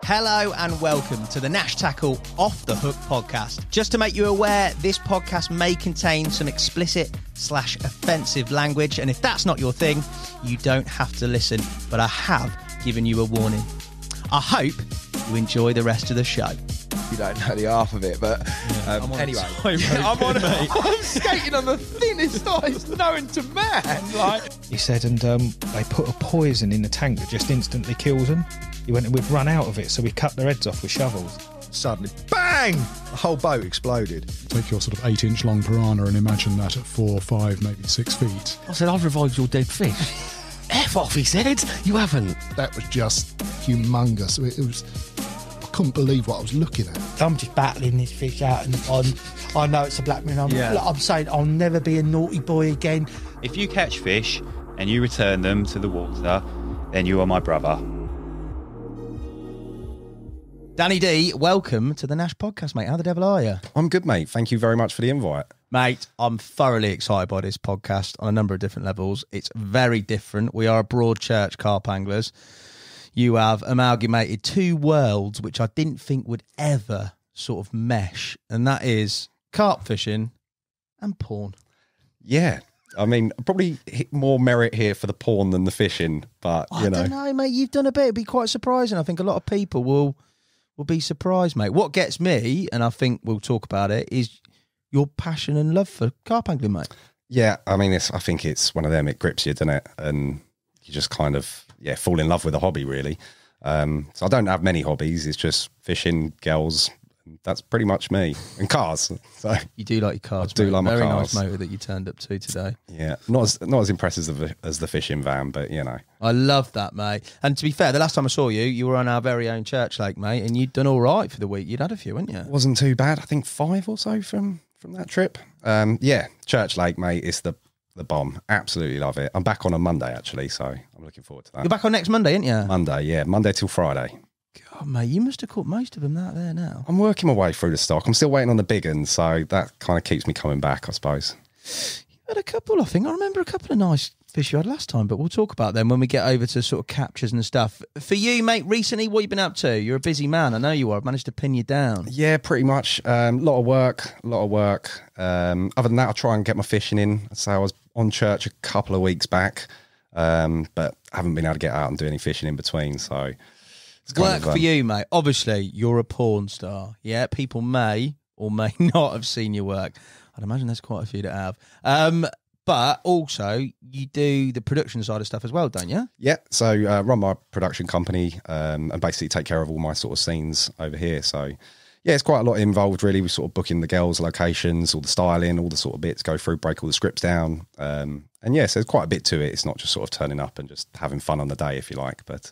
Hello and welcome to the Nash Tackle Off the Hook podcast. Just to make you aware, this podcast may contain some explicit/offensive language, and if that's not your thing, you don't have to listen, but I have given you a warning. I hope you enjoy the rest of the show. You don't know the half of it, but anyway. I'm skating on the thinnest ice known to man. He said, and they put a poison in the tank that just instantly kills them. He went and we'd run out of it, so we cut their heads off with shovels. Suddenly, bang! The whole boat exploded. Take your sort of 8-inch long piranha and imagine that at 4, 5, maybe 6 feet. I said, I've revived your dead fish. F off, he said. You haven't. That was just humongous. It was... I couldn't believe what I was looking at. I'm just battling this fish out in the pond. I know it's a black man. I'm saying I'll never be a naughty boy again. If you catch fish and you return them to the water, then you are my brother. Danny D, welcome to the Nash podcast, mate. How the devil are you? I'm good, mate. Thank you very much for the invite. Mate, I'm thoroughly excited by this podcast on a number of different levels. It's very different. We are a broad church carp anglers. You have amalgamated two worlds which I didn't think would ever sort of mesh, and that is carp fishing and porn. Yeah. I mean, probably more merit here for the porn than the fishing, but, you know. I don't know, mate. You've done a bit. It'd be quite surprising. I think a lot of people will be surprised, mate. What gets me, and I think we'll talk about it, is your passion and love for carp angling, mate. Yeah, I mean, I think it's one of them. It grips you, doesn't it? And you just kind of, fall in love with the hobby, really. So I don't have many hobbies. It's just fishing, girls. That's pretty much me. And cars. So you do like your cars, I do like my Very cars. nice motor that you turned up to today. Yeah, not as impressive as the fishing van, but, you know. I love that, mate. And to be fair, the last time I saw you, you were on our very own Church Lake, mate, and you'd done all right for the week. You'd had a few, hadn't you? It wasn't too bad. I think 5 or so from that trip. Church Lake, mate, is the bomb. Absolutely love it. I'm back on Monday, actually, so I'm looking forward to that. You're back on next Monday, aren't you? Monday till Friday. God, mate, you must have caught most of them out there now. I'm working my way through the stock. I'm still waiting on the big ones, so that kind of keeps me coming back, I suppose. You had a couple, I think. I remember a couple of nice fish you had last time, but we'll talk about them when we get over to sort of captures and stuff. For you, mate, recently, what have you been up to? You're a busy man. I know you are. I've managed to pin you down. Yeah, pretty much. A lot of work. Other than that, I try and get my fishing in. So I was on church a couple of weeks back, but I haven't been able to get out and do any fishing in between, so... Work for you, mate. Obviously, you're a porn star. Yeah, people may or may not have seen your work. I'd imagine there's quite a few that have. But also, you do the production side of stuff as well, don't you? Yeah, so run my production company and basically take care of all my sort of scenes over here. So, yeah, it's quite a lot involved, really. We're sort of booking the girls' locations, all the styling, all the sort of bits, go through, break all the scripts down. And yeah, so there's quite a bit to it. It's not just sort of turning up and just having fun on the day, if you like. But...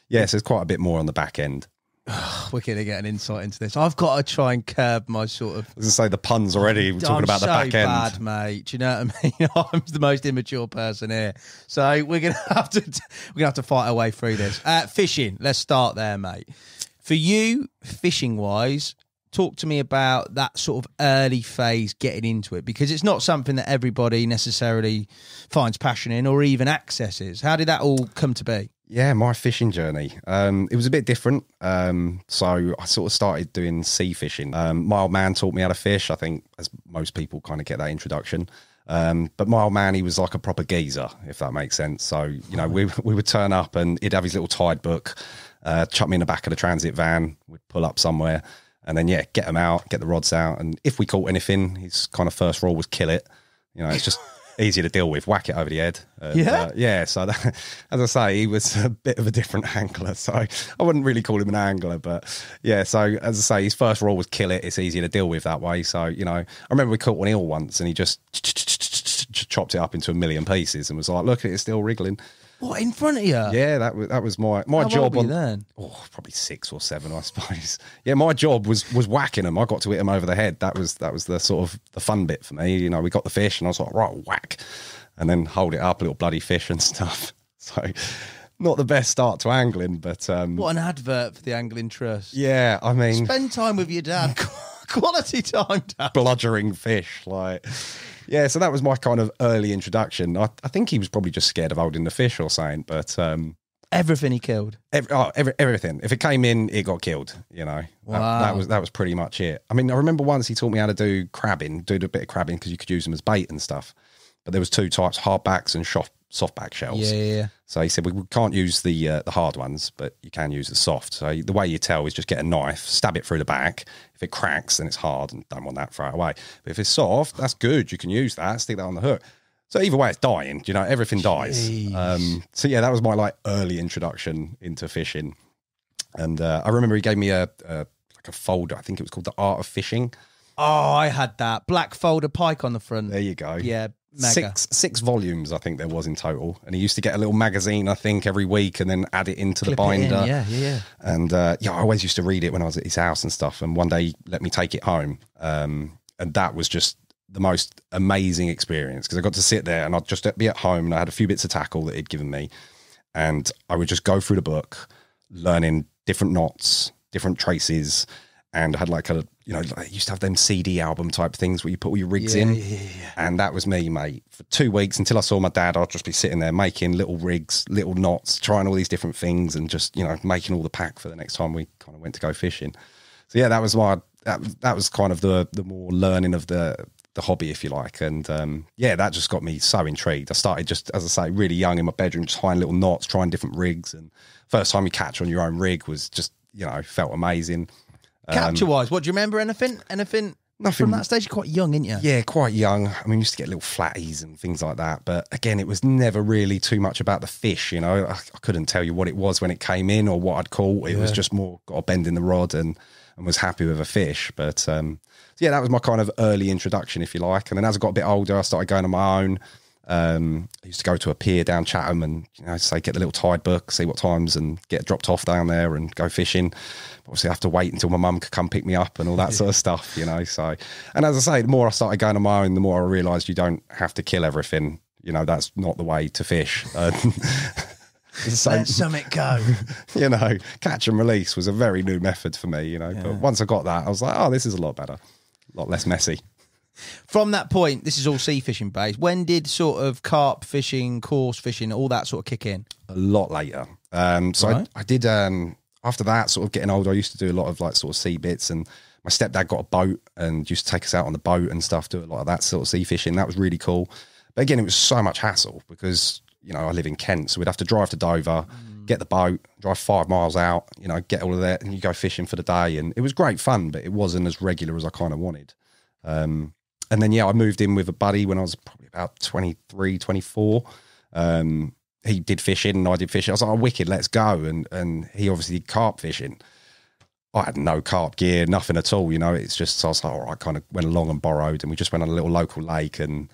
yes, there's quite a bit more on the back end. We're going to get an insight into this. I've got to try and curb my sort of... I was going to say the puns already. We're talking about the back end. I'm so bad, mate. Do you know what I mean? I'm the most immature person here. So we're going to have to fight our way through this. Fishing. Let's start there, mate. For you, fishing-wise, talk to me about that sort of early phase getting into it, because it's not something that everybody necessarily finds passion in or even accesses. How did that all come to be? Yeah, my fishing journey. It was a bit different. So I sort of started doing sea fishing. My old man taught me how to fish. I think, as most people kind of get that introduction. But my old man, he was like a proper geezer, if that makes sense. So, you know, we would turn up and he'd have his little tide book, chuck me in the back of the transit van. We'd pull up somewhere and then, get them out, get the rods out. And if we caught anything, his kind of first rule was kill it. You know, it's just... easy to deal with, whack it over the head. And, so that, as I say, he was a bit of a different angler, so I wouldn't really call him an angler, but so as I say, his first rule was kill it. It's easier to deal with that way. So, you know, I remember we caught one eel once and he just chopped it up into a million pieces and was like, look at it, it's still wriggling. What, in front of you? Yeah, that was my How job. Old were you then? Probably 6 or 7, I suppose. Yeah, my job was whacking them. I got to hit them over the head. That was the sort of the fun bit for me. You know, we got the fish and I was like, right, whack, and then hold it up, little bloody fish and stuff. So, not the best start to angling, but what an advert for the Angling Trust. Yeah, I mean, spend time with your dad. Quality time, Dad. Bludgering fish, like. Yeah, so that was my kind of early introduction. I think he was probably just scared of holding the fish or something, but Everything he killed. Everything. If it came in, it got killed. You know, Wow. that was pretty much it. I mean, I remember once he taught me how to do crabbing, do a bit of crabbing because you could use them as bait and stuff. But there was two types: hardbacks and softback shells. Yeah. So he said we can't use the hard ones, but you can use the soft. So the way you tell is just get a knife, stab it through the back. If it cracks, then it's hard, and don't want that, throw it away. But if it's soft, that's good. You can use that. Stick that on the hook. So either way, it's dying. You know, everything dies. So yeah, that was my like early introduction into fishing. And I remember he gave me a folder. I think it was called The Art of Fishing. Oh, I had that black folder pike on the front. There you go. Yeah, mega. Six volumes, I think there was in total. And he used to get a little magazine, I think, every week, and then add it into the binder. Yeah. And I always used to read it when I was at his house and stuff. And one day he let me take it home, and that was just the most amazing experience because I got to sit there and I'd just be at home and I had a few bits of tackle that he'd given me, and I would just go through the book, learning different knots, different traces. And I had like I used to have them CD album type things where you put all your rigs in. Yeah. And that was me, mate. For 2 weeks until I saw my dad, I'd just be sitting there making little rigs, little knots, trying all these different things and just, making all the pack for the next time we kind of went to go fishing. So yeah, that was that was kind of the more learning of the hobby, if you like. And that just got me so intrigued. I started just, as I say, really young in my bedroom, just tying little knots, trying different rigs. And first time you catch on your own rig was just, felt amazing. Capture wise, what do you remember? Anything? Nothing from that stage? You're quite young, ain't you? Yeah, quite young. I mean, we used to get little flatties and things like that. But again, it was never really too much about the fish. I couldn't tell you what it was when it came in or what I'd caught. It was just more got a bend in the rod and was happy with a fish. But that was my kind of early introduction, if you like. And then as I got a bit older, I started going on my own. I used to go to a pier down Chatham and get the little tide book, see what times, and get dropped off down there and go fishing. Obviously, I have to wait until my mum could come pick me up and all that sort of stuff, So, and as I say, the more I started going on my own, the more I realised you don't have to kill everything. That's not the way to fish. Let something go. Catch and release was a very new method for me. But once I got that, I was like, oh, this is a lot better, a lot less messy. From that point, this is all sea fishing based. When did sort of carp fishing, coarse fishing, all that sort of kick in? A lot later. Right. I did, after that, sort of getting older, I used to do a lot of like sort of sea bits, and my stepdad got a boat and used to take us out on the boat and stuff, do a lot of that sort of sea fishing. That was really cool. But again, it was so much hassle because, I live in Kent, so we'd have to drive to Dover, get the boat, drive 5 miles out, get all of that, and you go fishing for the day. And it was great fun, but it wasn't as regular as I kind of wanted. And then, I moved in with a buddy when I was probably about 23, 24. He did fishing and I did fishing. I was like, oh, wicked, let's go. And he obviously did carp fishing. I had no carp gear, nothing at all, It's just, so I was like, all right, kind of went along and borrowed, and we just went on a little local lake, and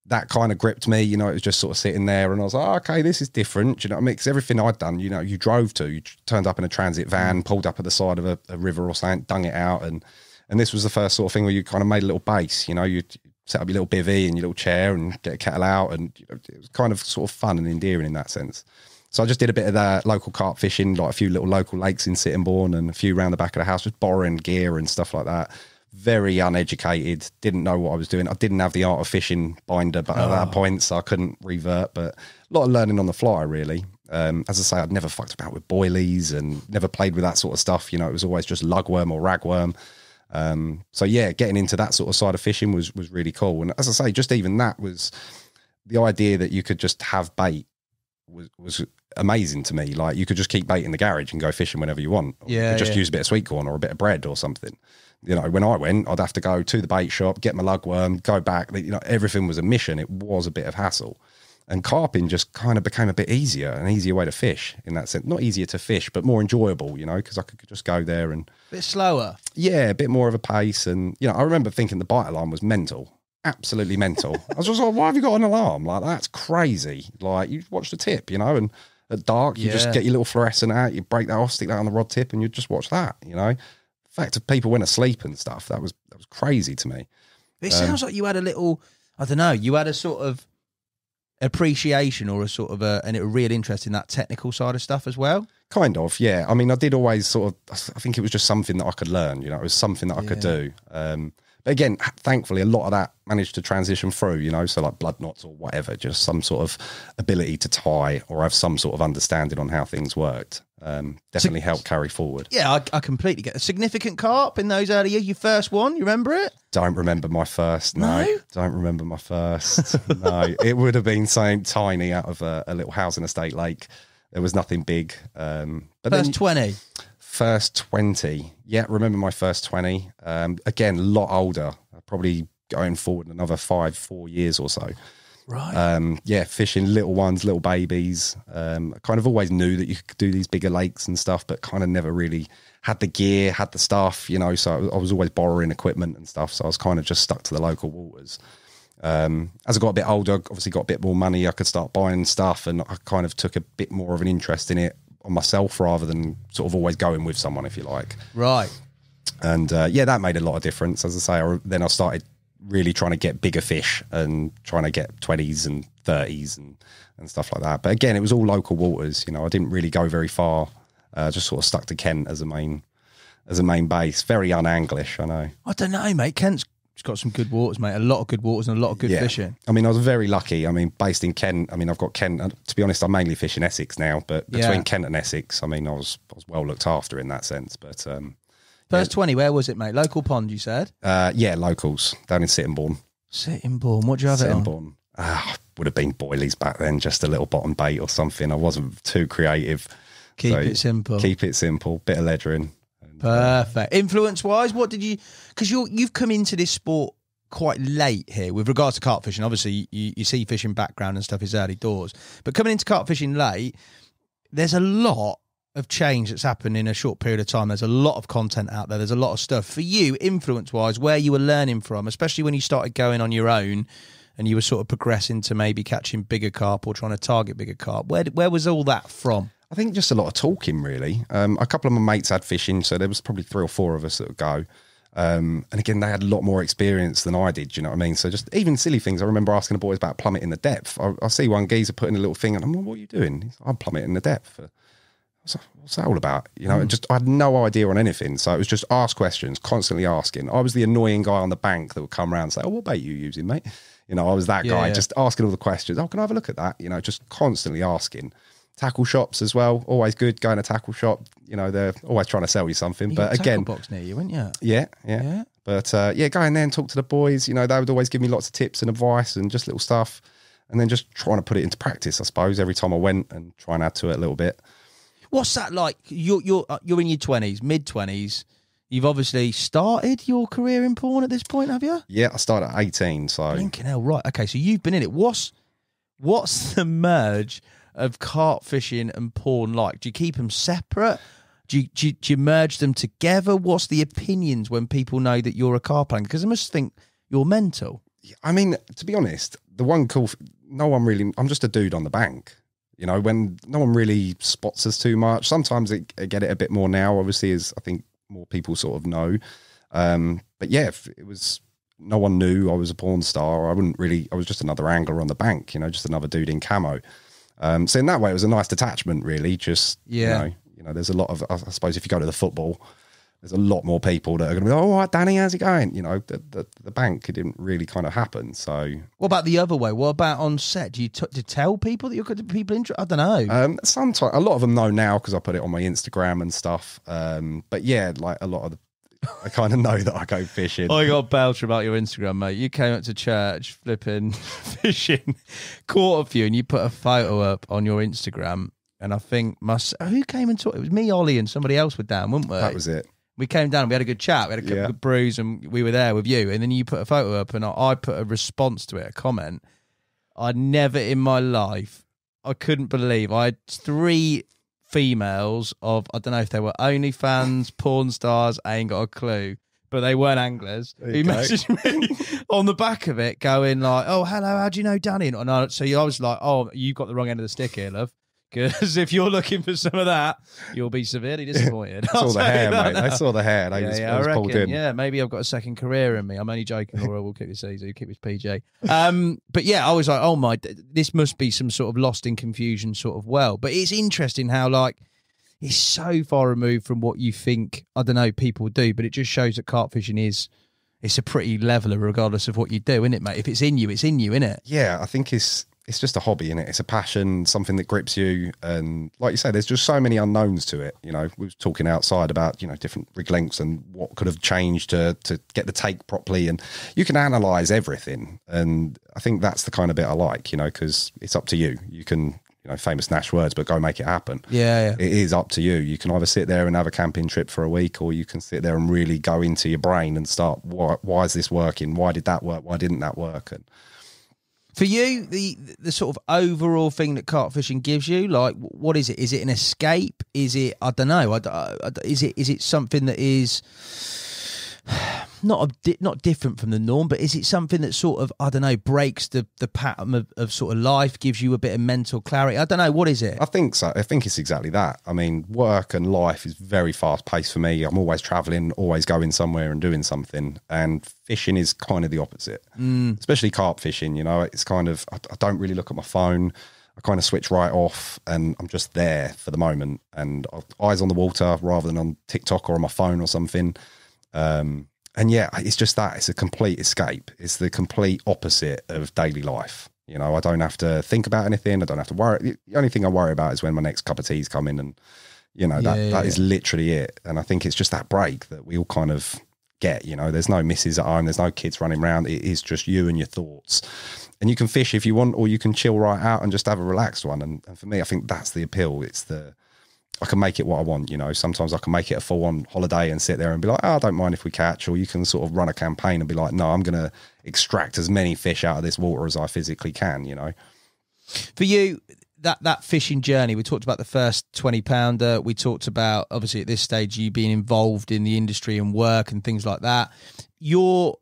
that kind of gripped me, It was just sort of sitting there, and I was like, oh, okay, this is different. Do you know what I mean? Because everything I'd done, you drove to, you turned up in a transit van, pulled up at the side of a river or something, dung it out, and this was the first sort of thing where you kind of made a little base, you'd set up your little bivvy and your little chair and get a kettle out, and it was kind of sort of fun and endearing in that sense. So I just did a bit of that local carp fishing, like a few little local lakes in Sittingbourne and a few around the back of the house, just borrowing gear and stuff like that. Very uneducated, didn't know what I was doing. I didn't have the Art of Fishing binder but at that point, so I couldn't revert, but a lot of learning on the fly, really. As I say, I'd never fucked about with boilies and never played with that sort of stuff. It was always just lugworm or ragworm. Getting into that sort of side of fishing was really cool. And as I say, just even that was the idea that you could just have bait was amazing to me. Like, you could just keep bait in the garage and go fishing whenever you want. Or you could just use a bit of sweet corn or a bit of bread or something. When I went, I'd have to go to the bait shop, get my lugworm, go back. Everything was a mission. It was a bit of hassle. And carping just kind of became a bit easier, an easier way to fish in that sense. Not easier to fish, but more enjoyable, because I could just go there and... A bit slower. Yeah, a bit more of a pace. And, I remember thinking the bite alarm was mental. Absolutely mental. I was just like, why have you got an alarm? Like, that's crazy. Like, you watch the tip, and at dark, you just get your little fluorescent out, you break that off, stick that on the rod tip, and you just watch that, The fact that people went asleep and stuff, that was crazy to me. It sounds like you had a little, I don't know, you had a sort of appreciation or a sort of a real interest in that technical side of stuff as well. Kind of, yeah. I mean, I did always I think it was just something that I could learn, it was something that I could do. But again, thankfully, a lot of that managed to transition through, you know, so like blood knots or whatever, just some sort of ability to tie or have some sort of understanding on how things worked. Definitely helped carry forward. Yeah, I completely get a significant carp in those early years. Your first one, you remember it? Don't remember my first. No. Don't remember my first. No, it would have been something tiny out of a little housing estate lake. There was nothing big. But first 20. First 20. Yeah, remember my first 20. Again, a lot older. Probably going forward another 4 years or so. Right. Yeah, fishing little ones, little babies. I kind of always knew that you could do these bigger lakes and stuff, but kind of never really had the gear, had the stuff, you know, so I was always borrowing equipment and stuff. So I was kind of just stuck to the local waters. As I got a bit older, obviously got a bit more money, I could start buying stuff, and I kind of took a bit more of an interest in it on myself rather than sort of always going with someone, if you like. Right. And yeah, that made a lot of difference. As I say, then I started really trying to get bigger fish and trying to get 20s and 30s and stuff like that. But again, it was all local waters. You know, I didn't really go very far. Just sort of stuck to Kent as a main base. Very un-Anglish, I know. I don't know, mate. Kent's got some good waters, mate. A lot of good waters and a lot of good fishing. I mean, I was very lucky. I mean, based in Kent, I mean, I've got Kent. To be honest, I mainly fish in Essex now, but between Kent and Essex, I mean, I was well looked after in that sense. But first 20, where was it, mate? Local pond, you said? Yeah, locals down in Sittingbourne. Sittingbourne. What do you have it on? Would have been boilies back then, just a little bottom bait or something. I wasn't too creative. Keep it simple. Keep it simple. Bit of lettering. Perfect. Influence-wise, what did you... Because you've come into this sport quite late here with regards to carp fishing. Obviously, you see fishing background and stuff is early doors. But coming into carp fishing late, there's a lot of change that's happened in a short period of time. There's a lot of content out there. There's a lot of stuff. For you, influence-wise, where you were learning from, especially when you started going on your own and you were sort of progressing to maybe catching bigger carp or trying to target bigger carp, where was all that from? I think just a lot of talking, really. A couple of my mates had fishing, so there was probably 3 or 4 of us that would go. And again, they had a lot more experience than I did, you know what I mean? So just even silly things. I remember asking the boys about plummeting the depth. I see one geezer putting a little thing, and I'm like, what are you doing? He's like, I'm plummeting the depth. What's that all about? You know, I had no idea on anything. So it was just ask questions, constantly asking. I was the annoying guy on the bank that would come around and say, oh, what bait are you using, mate? You know, I was that guy, just asking all the questions. Oh, can I have a look at that? You know, just constantly asking. Tackle shops as well, always good. Going to tackle shop, you know, they're always trying to sell you something. But again, tackle box near you, weren't you? Yeah. But go in there and talk to the boys. You know, they would always give me lots of tips and advice and just little stuff, and then just trying to put it into practice, I suppose, every time I went and try and add to it a little bit. What's that like? You're in your 20s, mid-20s. You've obviously started your career in porn at this point, have you? Yeah, I started at 18. So blinking hell, right? Okay, so you've been in it. What's the of carp fishing and porn like? Do you keep them separate? Do you merge them together? What's the opinions when people know that you're a carp angler? Because they must think you're mental. I mean, to be honest, no one really, I'm just a dude on the bank. You know, when no one really spots us too much. Sometimes I get it a bit more now, obviously, as I think more people sort of know. But yeah, if it was, no one knew I was a porn star. I was just another angler on the bank, you know, just another dude in camo. So in that way, it was a nice detachment, really. Just, you know, there's a lot of, I suppose if you go to the football, there's a lot more people that are going to be, oh, all right, Danny, how's it going? You know, the bank, it didn't really kind of happen. So what about the other way? What about on set? Do you tell people that you're good to people interested? I don't know. Sometimes, a lot of them know now because I put it on my Instagram and stuff. But yeah, like a lot of I kind of know that I go fishing. I got belter about your Instagram, mate. You came up to church flipping fishing, caught a few, and you put a photo up on your Instagram. And I think who came and talked? It was me, Ollie, and somebody else were down, weren't we? That was it. We came down and we had a good chat. We had a good brews and we were there with you. And then you put a photo up and I put a response to it, a comment. I'd never in my life, I couldn't believe. I had 3 females of, I don't know if they were OnlyFans, porn stars, I ain't got a clue. But they weren't anglers. He messaged me on the back of it going like, oh, hello, how do you know Danny? And I was like, oh, you've got the wrong end of the stick here, love. Because if you're looking for some of that, you'll be severely disappointed. I saw the hair, mate. I saw the hair. I reckon, pulled in. Yeah, maybe I've got a second career in me. I'm only joking, Laura. We'll keep this easy. Keep this PG. But yeah, I was like, oh my, this must be some sort of lost in confusion sort of well. But it's interesting how like it's so far removed from what you think, I don't know, people do. But it just shows that carp fishing is it's a pretty leveler regardless of what you do, isn't it, mate? If it's in you, isn't it? Yeah, I think it's just a hobby, innit? It's a passion, something that grips you. And like you say, there's just so many unknowns to it. You know, we were talking outside about, you know, different rig lengths and what could have changed to get the take properly. And you can analyse everything. And I think that's the kind of bit I like, you know, because it's up to you. You can, you know, famous Nash words, but go make it happen. Yeah. It is up to you. You can either sit there and have a camping trip for a week, or you can sit there and really go into your brain and start, why is this working? Why did that work? Why didn't that work? And for you, the sort of overall thing that carp fishing gives you, like, what is it? Is it an escape? Is it, I don't know, is it something that is not different from the norm, but is it something that sort of, I don't know, breaks the pattern of sort of life, gives you a bit of mental clarity? I don't know, what is it? I think so. I think it's exactly that. I mean, work and life is very fast paced for me. I'm always traveling, always going somewhere and doing something. And fishing is kind of the opposite, especially carp fishing. You know, it's kind of, I don't really look at my phone. I kind of switch right off and I'm just there for the moment, and eyes on the water rather than on TikTok or on my phone or something. And yeah, it's just that. It's a complete escape. It's the complete opposite of daily life. You know, I don't have to think about anything. I don't have to worry. The only thing I worry about is when my next cup of tea's coming, and, you know, that is literally it. And I think it's just that break that we all kind of get, you know. There's no missus at home. There's no kids running around. It is just you and your thoughts. And you can fish if you want, or you can chill right out and just have a relaxed one. And for me, I think that's the appeal. I can make it what I want, you know. Sometimes I can make it a full-on holiday and sit there and be like, oh, I don't mind if we catch. Or you can sort of run a campaign and be like, no, I'm going to extract as many fish out of this water as I physically can, you know. For you, that fishing journey, we talked about the first 20-pounder. We talked about, obviously, at this stage, you being involved in the industry and work and things like that. Your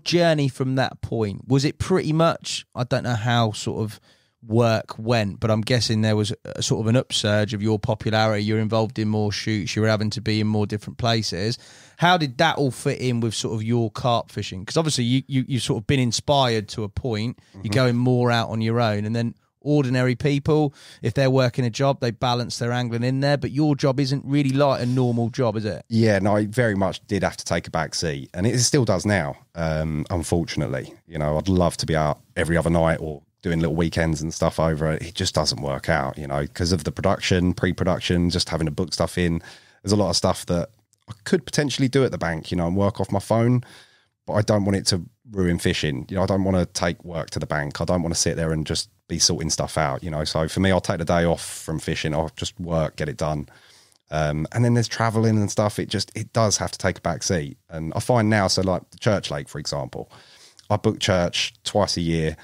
journey from that point, was it pretty much, I don't know how sort of work went, but I'm guessing there was a sort of an upsurge of your popularity. You're involved in more shoots, you're having to be in more different places. How did that all fit in with sort of your carp fishing? Because obviously you've sort of been inspired to a point. You're going more out on your own, and then ordinary people, if they're working a job, they balance their angling in there, but your job isn't really like a normal job, is it? Yeah, no, I very much did have to take a back seat, and it still does now, unfortunately. You know, I'd love to be out every other night or doing little weekends and stuff over it. It just doesn't work out, you know, because of the production, pre-production, just having to book stuff in. There's a lot of stuff that I could potentially do at the bank, you know, and work off my phone, but I don't want it to ruin fishing. You know, I don't want to take work to the bank. I don't want to sit there and just be sorting stuff out, you know. So for me, I'll take the day off from fishing. I'll just work, get it done. And then there's traveling and stuff. It does have to take a back seat. And I find now, so like the Church Lake, for example, I book church twice a year,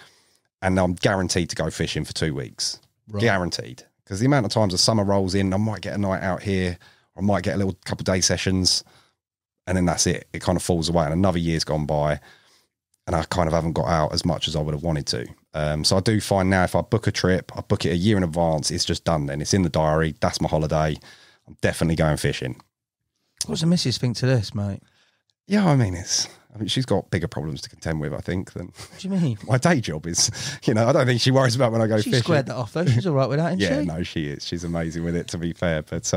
and I'm guaranteed to go fishing for 2 weeks. Right. Guaranteed. Because the amount of times the summer rolls in, I might get a night out here, or I might get a little couple of day sessions, and then that's it. It kind of falls away, and another year's gone by, and I kind of haven't got out as much as I would have wanted to. So I do find now, if I book a trip, I book it a year in advance, it's just done then. It's in the diary. That's my holiday. I'm definitely going fishing. What's the missus think to this, mate? Yeah, I mean, she's got bigger problems to contend with, I think, than what do you mean? My day job is. You know, I don't think she worries about when I go fishing. She squared that off, though. She's all right with that, isn't she? Yeah, no, she is. She's amazing with it, to be fair. But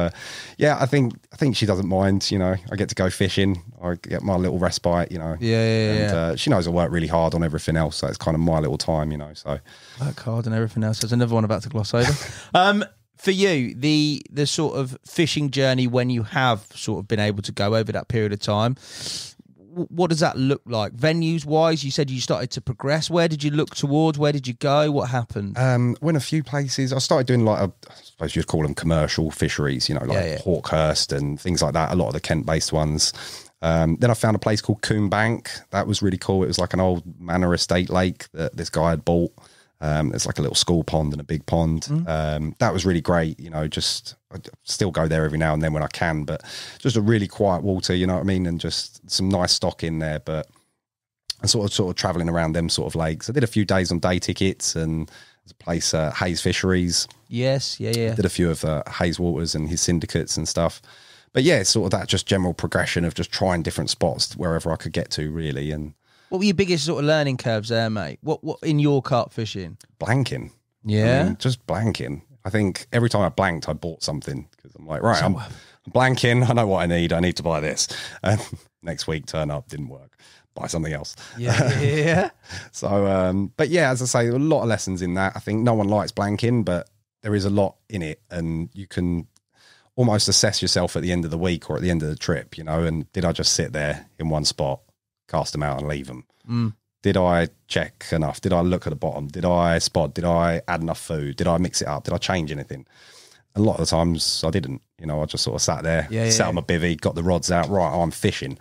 yeah, I think she doesn't mind. You know, I get to go fishing. I get my little respite. You know. Yeah. She knows I work really hard on everything else, so it's kind of my little time. You know, so work hard on everything else. There's another one about to gloss over. For you, the sort of fishing journey when you have sort of been able to go over that period of time, what does that look like? Venues wise, you said you started to progress. Where did you look towards? Where did you go? What happened? Went a few places. I started doing I suppose you'd call them commercial fisheries, you know, like Hawkhurst and things like that. A lot of the Kent-based ones. Then I found a place called Coombe Bank. That was really cool. It was like an old manor estate lake that this guy had bought. It's like a little school pond and a big pond. That was really great. You know, I still go there every now and then when I can, but just a really quiet water, you know what I mean? And just some nice stock in there. But I sort of traveling around them sort of lakes. I did a few days on day tickets, and there's a place, Hayes Fisheries. Yes. Yeah. Did a few of Hayes Waters and his syndicates and stuff. But yeah, sort of that just general progression of just trying different spots wherever I could get to, really. And what were your biggest sort of learning curves there, mate? What in your carp fishing? Blanking. Yeah. I mean, just blanking. I think every time I blanked, I bought something, because I'm like, right, I'm blanking. I know what I need. I need to buy this. Next week, turn up, didn't work. Buy something else. Yeah. So, but yeah, as I say, a lot of lessons in that. I think no one likes blanking, but there is a lot in it, and you can almost assess yourself at the end of the week or at the end of the trip, and did I just sit there in one spot, cast them out and leave them? Did I check enough? Did I look at the bottom? Did I spot? Did I add enough food? Did I mix it up? Did I change anything? A lot of the times I didn't, I just sort of sat there, sat on my bivvy, got the rods out, right, I'm fishing.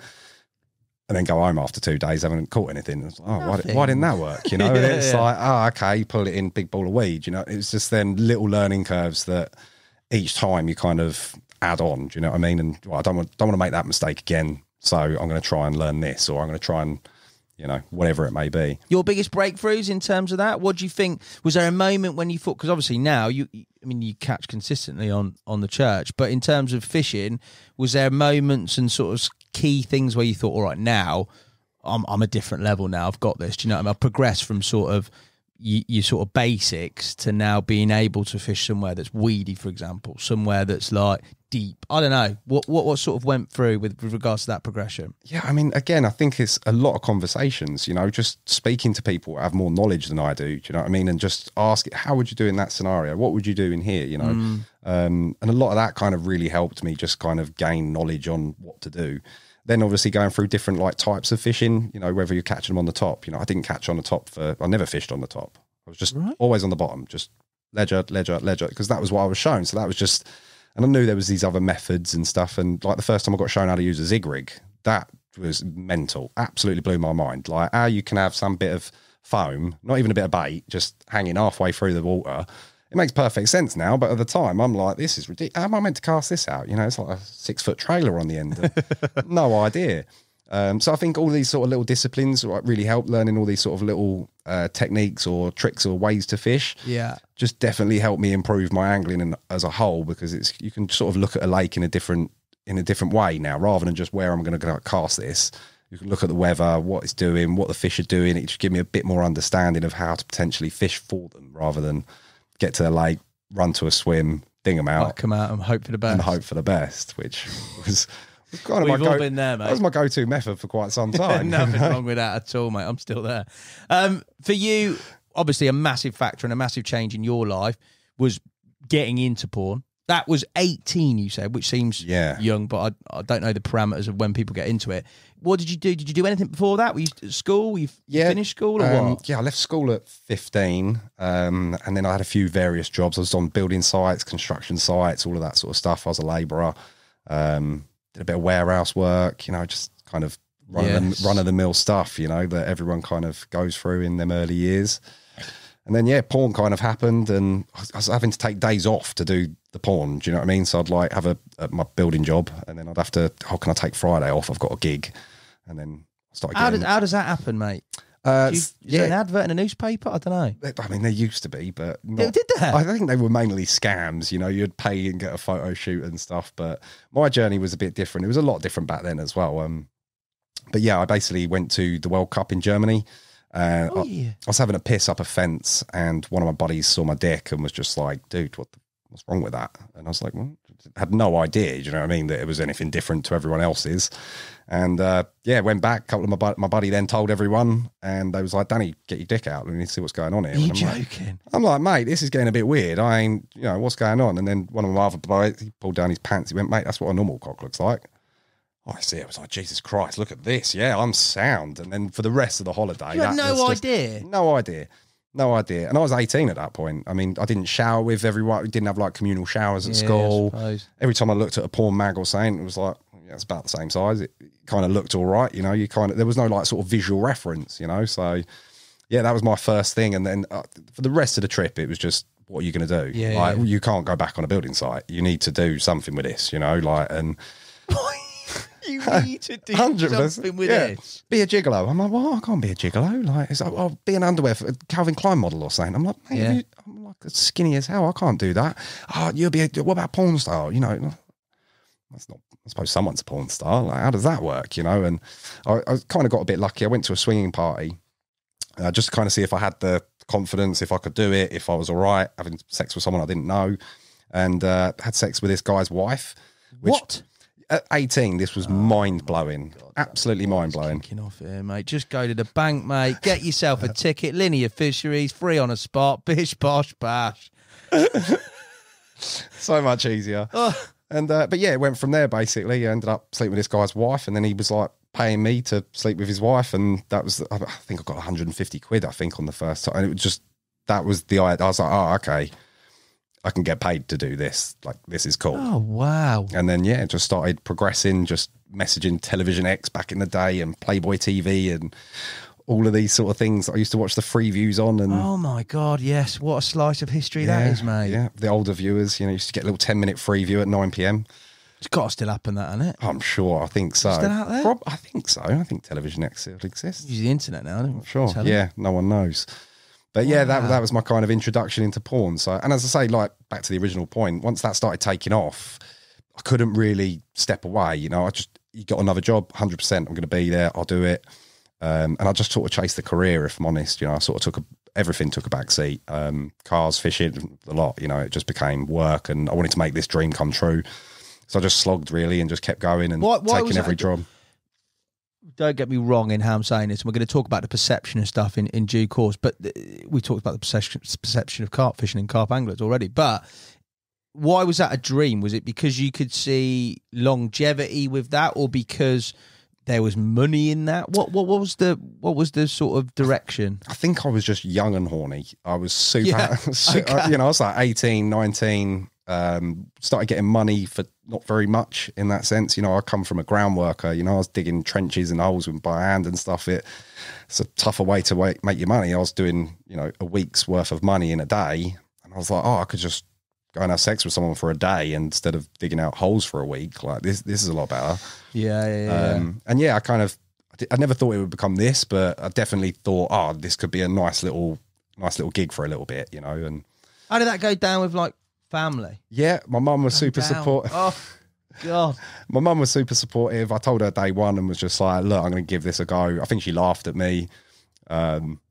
And then go home after 2 days, haven't caught anything. It's like, why didn't that work? And it's like, okay, pull it in, big ball of weed. It's just then little learning curves that each time you kind of add on. Do you know what I mean? And I don't want to make that mistake again. So I'm going to try and learn this, or I'm going to try and, whatever it may be. Your biggest breakthroughs in terms of that? What do you think? Was there a moment when you thought? Because obviously now you catch consistently on the church, but in terms of fishing, was there moments and sort of key things where you thought, all right, now I'm a different level now, I've got this, do you know what I mean? I've progressed from sort of your sort of basics to now being able to fish somewhere that's weedy, for example, somewhere that's like deep. I don't know what sort of went through with regards to that progression. Yeah, I mean, again, I think it's a lot of conversations, just speaking to people who have more knowledge than I do, do you know what I mean? And just ask, how would you do in that scenario? What would you do in here, and a lot of that kind of really helped me just kind of gain knowledge on what to do. Then obviously going through different like types of fishing, whether you're catching them on the top, I didn't catch on the top I never fished on the top. I was just always on the bottom, just ledger, because that was what I was shown. So that was just, and I knew there was these other methods and stuff. And like the first time I got shown how to use a zig rig, that was mental. Absolutely blew my mind. Like how you can have some bit of foam, not even a bit of bait, just hanging halfway through the water. It makes perfect sense now, but at the time I'm like, this is ridiculous. How am I meant to cast this out? It's like a 6-foot trailer on the end. No idea. So I think all these sort of little disciplines really help, learning all these sort of little techniques or tricks or ways to fish. Yeah. Just definitely helped me improve my angling as a whole, because you can sort of look at a lake in a different way now, rather than just where I'm going to cast this. You can look at the weather, what it's doing, what the fish are doing. It just give me a bit more understanding of how to potentially fish for them, rather than get to the lake, run to a swim, ding them out, come out and hope for the best. Which was kind of all been there, mate. That was my go-to method for quite some time. Nothing wrong with that at all, mate. I'm still there. For you, obviously, a massive factor and a massive change in your life was getting into porn. That was 18, you said, which seems young, but I don't know the parameters of when people get into it. What did you do? Did you do anything before that? Were you at school? Were you finished school or what? Yeah, I left school at 15, and then I had a few various jobs. I was on building sites, construction sites, all of that sort of stuff. I was a labourer, did a bit of warehouse work, just kind of run-of-the-mill stuff, that everyone kind of goes through in them early years. And then, porn kind of happened, and I was having to take days off to do the porn. Do you know what I mean? So I'd like have my building job, and then I'd have to, how can I take Friday off? I've got a gig. And then I started getting... How does that happen, mate? Is there an advert in a newspaper? I don't know. I mean, there used to be, but Did there? I think they were mainly scams. You'd pay and get a photo shoot and stuff. But my journey was a bit different. It was a lot different back then as well. But yeah, I basically went to the World Cup in Germany. I was having a piss up a fence, and one of my buddies saw my dick and was just like, dude, what's wrong with that? And I was like, well, I had no idea, you know what I mean, that it was anything different to everyone else's. And went back. A couple of my buddy then told everyone, and they was like, Danny, get your dick out. We need to see what's going on here. Are you joking? I'm like, mate, this is getting a bit weird. I ain't, what's going on? And then one of my other boys, he pulled down his pants. He went, mate, that's what a normal cock looks like. I see. I was like, Jesus Christ, look at this. Yeah, I'm sound. And then for the rest of the holiday, you had no idea. No idea. And I was 18 at that point. I mean, I didn't shower with everyone. We didn't have like communal showers at school. Every time I looked at a porn mag or something, it was like, it's about the same size. It kind of looked all right, there was no like sort of visual reference, So yeah, that was my first thing. And then for the rest of the trip, it was just, what are you going to do? You can't go back on a building site. You need to do something with this, and you need to do 100%, something with this. Be a gigolo. I'm like, well, I can't be a gigolo. Like, it's like, I'll be an underwear for a Calvin Klein model or something. I'm like, mate, I'm like skinny as hell. I can't do that. Oh, what about porn star? That's not, I suppose someone's a porn star. Like, how does that work? And I kind of got a bit lucky. I went to a swinging party just to kind of see if I had the confidence, if I could do it, if I was all right, having sex with someone I didn't know, and had sex with this guy's wife. What? At 18, this was mind-blowing. Absolutely mind-blowing. Kicking off here, mate. Just go to the bank, mate. Get yourself a ticket. Linear Fisheries, free on a spot. Bish, bosh, bash. So much easier. And but yeah, it went from there basically. I ended up sleeping with this guy's wife, and then he was like paying me to sleep with his wife, and that was, I think I got 150 quid, I think, on the first time. And it was just, that was the idea. I was like, oh, okay, I can get paid to do this. Like, this is cool. Oh, wow. And then, yeah, just started progressing, just messaging Television X back in the day and Playboy TV and all of these sort of things that I used to watch the free views on. And oh my God, yes. What a slice of history that is, mate. Yeah, the older viewers, used to get a little 10-minute free view at 9 p.m. It's got to still happen, that, hasn't it? I'm sure. I think so. Still out there? I think so. I think Television X still exists. Use the internet now, don't we? Sure. Yeah, no one knows. But yeah, that was my kind of introduction into porn. So, and as I say, like, back to the original point, once that started taking off, I couldn't really step away. You got another job, 100%. I'm going to be there. I'll do it. And I just sort of chased the career, if I'm honest. I sort of everything took a back seat. Cars, fishing, a lot. It just became work, and I wanted to make this dream come true. So I just slogged really and just kept going and taking every job. Don't get me wrong in how I'm saying this. We're going to talk about the perception and stuff in due course, but we talked about the perception of carp fishing and carp anglers already. But why was that a dream? Was it because you could see longevity with that, or because there was money in that? What was the sort of direction? I think I was just young and horny. I was super, okay. I was like 18, 19, started getting money for not very much in that sense. I come from a ground worker, I was digging trenches and holes by hand and stuff. It's a tougher way to make your money. I was doing, a week's worth of money in a day, and I was like, oh, I could just go and have sex with someone for a day instead of digging out holes for a week. Like, this is a lot better. Yeah. And yeah, I never thought it would become this, but I definitely thought, oh, this could be a nice little gig for a little bit, And how did that go down with, like, family? Yeah, my mum was super supportive. Oh, God. My mum was super supportive. I told her day one and was just like, look, I'm going to give this a go. I think she laughed at me,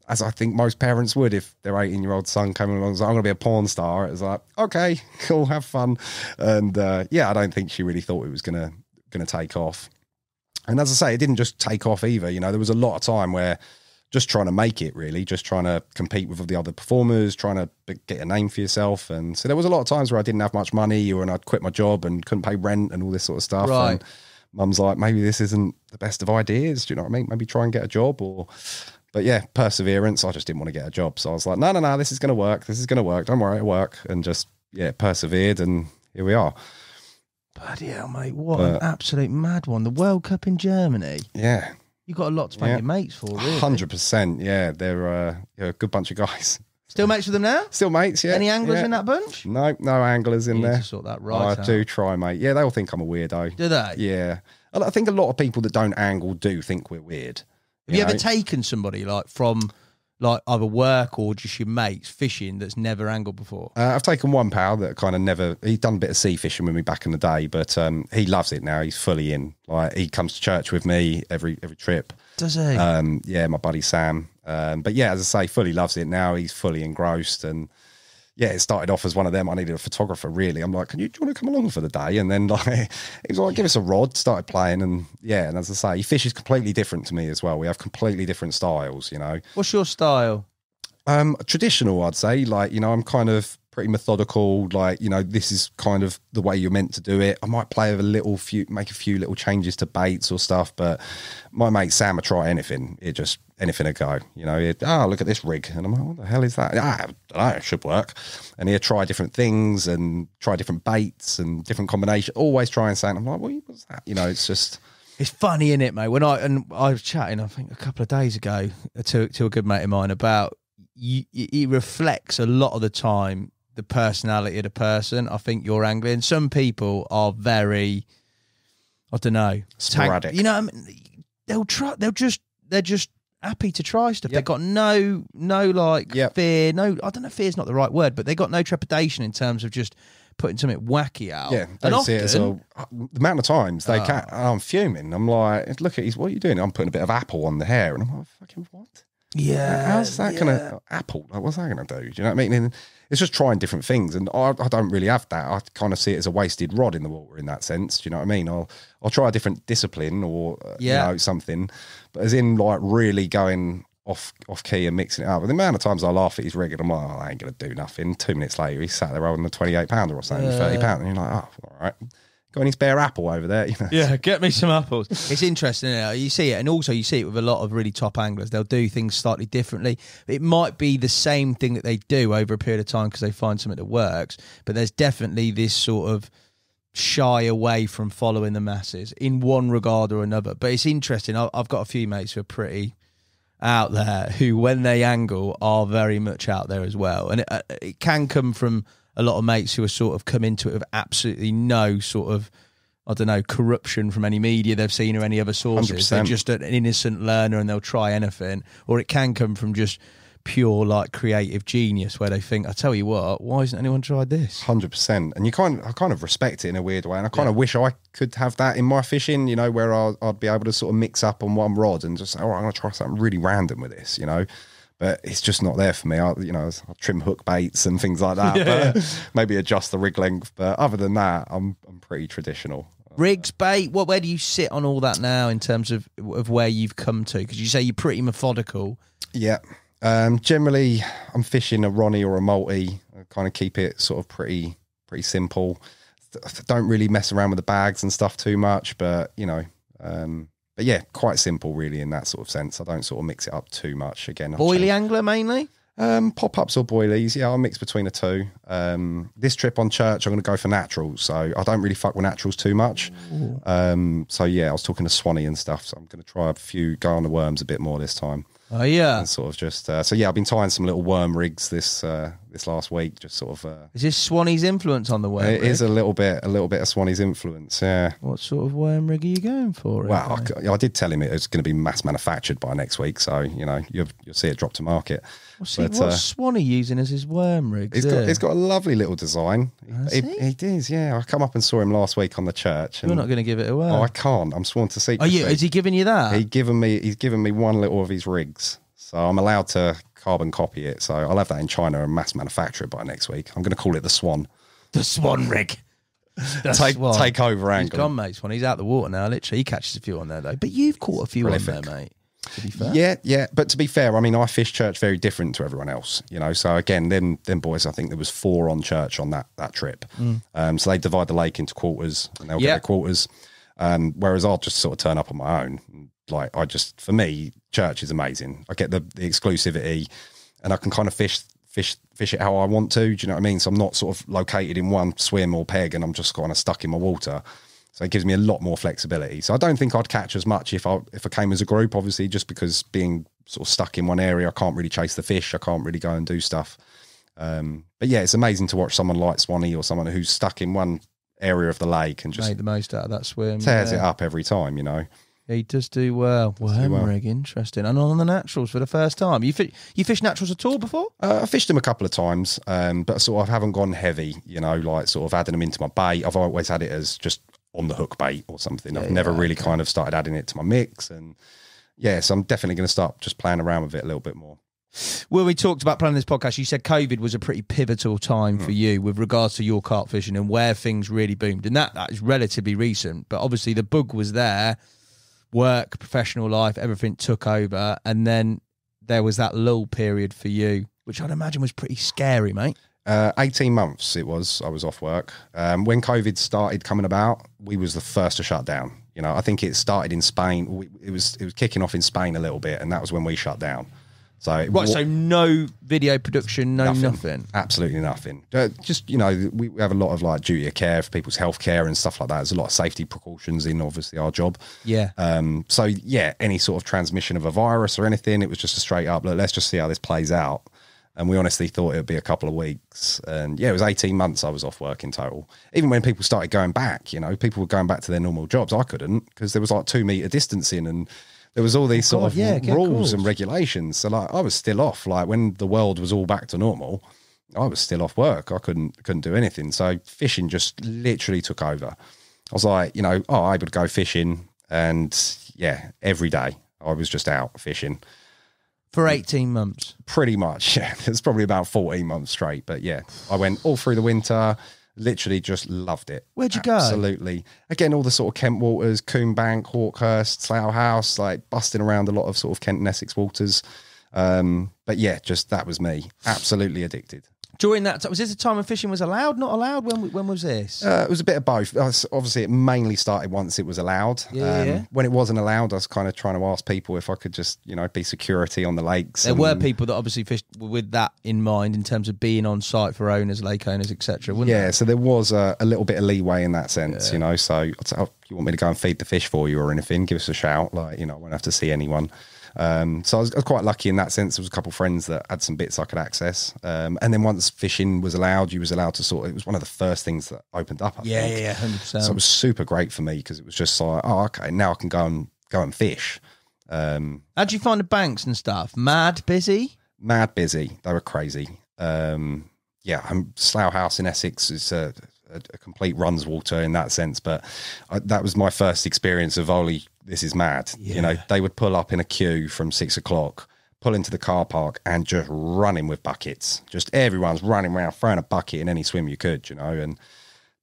as I think most parents would if their 18-year-old son came along and was like, I'm going to be a porn star. It was like, okay, cool, have fun. And yeah, I don't think she really thought it was going to take off. And as I say, it didn't just take off either. There was a lot of time where just trying to make it, really, just trying to compete with the other performers, trying to get a name for yourself. And so there was a lot of times where I didn't have much money, or I'd quit my job and couldn't pay rent and all this sort of stuff. Right. And mum's like, maybe this isn't the best of ideas. Do you know what I mean? Maybe try and get a job. But yeah, perseverance. I just didn't want to get a job. So I was like, no, this is going to work. This is going to work. Don't worry, it'll work. And just, yeah, persevered, and here we are. Bloody hell, mate. What an absolute mad one. The World Cup in Germany. Yeah. You got a lot to thank your mates for, really. 100%, yeah. They're a good bunch of guys. Still mates with them now? Still mates, yeah. Any anglers in that bunch? No anglers in You need there. to sort that right I do try, mate. Yeah, they all think I'm a weirdo. Do they? Yeah. I think a lot of people that don't angle do think we're weird. Have you ever taken somebody, like, from, like, either work or just your mates fishing that's never angled before? I've taken one pal that kind of never, he'd done a bit of sea fishing with me back in the day, but he loves it now. He's fully in. Like, he comes to church with me every trip. Does he? Yeah, my buddy Sam. But yeah, as I say, fully loves it now. He's fully engrossed. And yeah, it started off as one of them. I needed a photographer, really. I'm like, do you want to come along for the day? And then, like, he was like, give us a rod. Started playing, and yeah, and as I say, he fishes completely different to me as well. We have completely different styles, What's your style? Traditional, I'd say. Like, I'm kind of pretty methodical. Like, this is kind of the way you're meant to do it. I might play with make a few little changes to baits or stuff, but my mate Sam would try anything. Anything a go. Look at this rig. And I'm like, what the hell is that? I don't know, it should work. And he'd try different things and try different baits and different combinations. Always try and say, I'm like, what's that? It's just... It's funny, isn't it, mate? When I was chatting, I think a couple of days ago to a good mate of mine about, it reflects a lot of the time the personality of the person. I think you're angling. Some people are very, I don't know, sporadic. They're just happy to try stuff. Yep. They've got no fear. No, I don't know if fear's not the right word, but they got no trepidation in terms of just putting something wacky out. Yeah, they see it as the amount of times they can't. I'm fuming. I'm like, look at what are you doing? I'm putting a bit of apple on the hair, and I'm like, fucking what? Yeah. How's that going to, apple, like, what's that going to do? Do you know what I mean? And it's just trying different things. And I don't really have that. I kind of see it as a wasted rod in the water in that sense. Do you know what I mean? I'll try a different discipline or, you know, something. But as in, like, really going off key and mixing it up. And the amount of times I laugh at his rig and I'm like, oh, I ain't going to do nothing. 2 minutes later, he's sat there holding a 28-pounder or something, 30-pounder. And you're like, oh, all right. Got any spare apple over there? You know? Yeah, get me some apples. It's interesting, isn't it? You see it, and also you see it with a lot of really top anglers. They'll do things slightly differently. It might be the same thing that they do over a period of time because they find something that works, but there's definitely this sort of shy away from following the masses in one regard or another. But it's interesting. I've got a few mates who are pretty out there who, when they angle, are very much out there as well. And it can come from a lot of mates who are sort of come into it with absolutely no sort of, I don't know, corruption from any media they've seen or any other sources. 100%. They're just an innocent learner and they'll try anything. Or it can come from just pure, like, creative genius where they think, I tell you what, why hasn't anyone tried this? 100%. And I kind of respect it in a weird way. And I kind of wish I could have that in my fishing, you know, where I'd be able to sort of mix up on one rod and just say, all right, I'm going to try something really random with this, you know. But it's just not there for me. I'll trim hook baits and things like that. But maybe adjust the rig length. But other than that, I'm pretty traditional. Rigs, bait, where do you sit on all that now in terms of where you've come to? Because you say you're pretty methodical. Yeah. Generally, I'm fishing a Ronnie or a multi. I kind of keep it sort of pretty simple. Don't really mess around with the bags and stuff too much. But, you know... but yeah, quite simple really in that sort of sense. I don't sort of mix it up too much. Again, Boilie angler mainly? Pop-ups or boilies. Yeah, I'll mix between the two. This trip on church, I'm going to go for naturals. So I don't really fuck with naturals too much. So yeah, I was talking to Swanee and stuff. So I'm going to try a few, go on the worms a bit more this time. Oh yeah. And sort of just, so yeah, I've been tying some little worm rigs this last week. Just sort of. Is this Swanee's influence on the worm rig? It is a little bit of Swanee's influence. Yeah. What sort of worm rig are you going for? Well, I did tell him it was going to be mass manufactured by next week, so you know you'll see it drop to market. What's Swanee using as his worm rig? He's got a lovely little design. He does, yeah. I come up and saw him last week on the church. And, you're not going to give it away. Oh, I can't. I'm sworn to secrecy. Is he giving you that? He's given me one little of his rigs, so I'm allowed to carbon copy it. So I'll have that in China and mass manufacture it by next week. I'm going to call it the Swan. The Swan rig. Take over angle. He's gone, mate. Swan. He's out the water now. Literally, he catches a few on there though. But you've caught a few on there, mate. To be fair. Yeah. But to be fair, I mean, I fish church very different to everyone else, you know. So again, them boys, I think there was 4 on church on that trip. So they divide the lake into quarters, and they'll get their quarters. Whereas I'll just sort of turn up on my own. Like for me, church is amazing. I get the exclusivity, and I can kind of fish it how I want to. Do you know what I mean? So I'm not sort of located in one swim or peg, and I'm just kind of stuck in my water. So it gives me a lot more flexibility. So I don't think I'd catch as much if I came as a group, obviously, just because being sort of stuck in one area, I can't really chase the fish. I can't really go and do stuff. But yeah, it's amazing to watch someone like Swanee or someone who's stuck in one area of the lake and just made the most out of that swim. Tears it up every time, you know. Yeah, he does do well. Worm rig, interesting. And on the naturals for the first time. You fished naturals at all before? I fished them a couple of times, but sort of haven't gone heavy, you know, like sort of adding them into my bait. I've always had it as just on the hook bait or something. I've never really kind of started adding it to my mix. And yeah, so I'm definitely going to start just playing around with it a little bit more. When we talked about planning this podcast, you said COVID was a pretty pivotal time for you with regards to your carp fishing and where things really boomed. And that is relatively recent, but obviously the bug was there. Work, professional life, everything took over, and then there was that lull period for you, which I'd imagine was pretty scary, mate. 18 months it was. I was off work. When COVID started coming about, we was the first to shut down. You know, I think it started in Spain. It was kicking off in Spain a little bit, and that was when we shut down. So so no video production, nothing. Absolutely nothing. Just, you know, we have a lot of like duty of care for people's health care and stuff like that. There's a lot of safety precautions in obviously our job. Yeah. So yeah, any sort of transmission of a virus or anything, it was just a straight up, look, let's just see how this plays out. And we honestly thought it would be a couple of weeks. And yeah, it was 18 months I was off work in total. Even when people started going back, you know, people were going back to their normal jobs. I couldn't, because there was like 2 meter distancing and there was all these sort of rules and regulations. So like I was still off. Like when the world was all back to normal, I was still off work. I couldn't do anything. So fishing just literally took over. I was like, you know, able to go fishing, and yeah, every day I was just out fishing. For 18 months. Pretty much, yeah. It's probably about 14 months straight. But yeah, I went all through the winter, literally just loved it. Where'd you go? Absolutely. Again, all the sort of Kent waters, Coombank, Hawkhurst, Slough House, like busting around a lot of sort of Kent and Essex waters. But yeah, just that was me. Absolutely addicted. During that time, was this a time when fishing was allowed, not allowed? When was this? It was a bit of both. Obviously, it mainly started once it was allowed. Yeah. When it wasn't allowed, I was kind of trying to ask people if I could just, be security on the lakes. There were people that obviously fished with that in mind in terms of being on site for owners, lake owners, etc. Yeah, so there was a little bit of leeway in that sense, So I'd say, you want me to go and feed the fish for you or anything, give us a shout. Like, I won't have to see anyone. So I was quite lucky in that sense. There was a couple of friends that had some bits I could access. And then once fishing was allowed, you was allowed to it was one of the first things that opened up. I think. Yeah, 100%. So it was super great for me because it was just like, oh, okay, now I can go and fish. How'd you find the banks and stuff? Mad busy? Mad busy. They were crazy. Slough House in Essex is a complete runs water in that sense, but that was my first experience of Oli. This is mad. Yeah. They would pull up in a queue from 6 o'clock, pull into the car park and just running with buckets. Just everyone's running around, throwing a bucket in any swim you could, and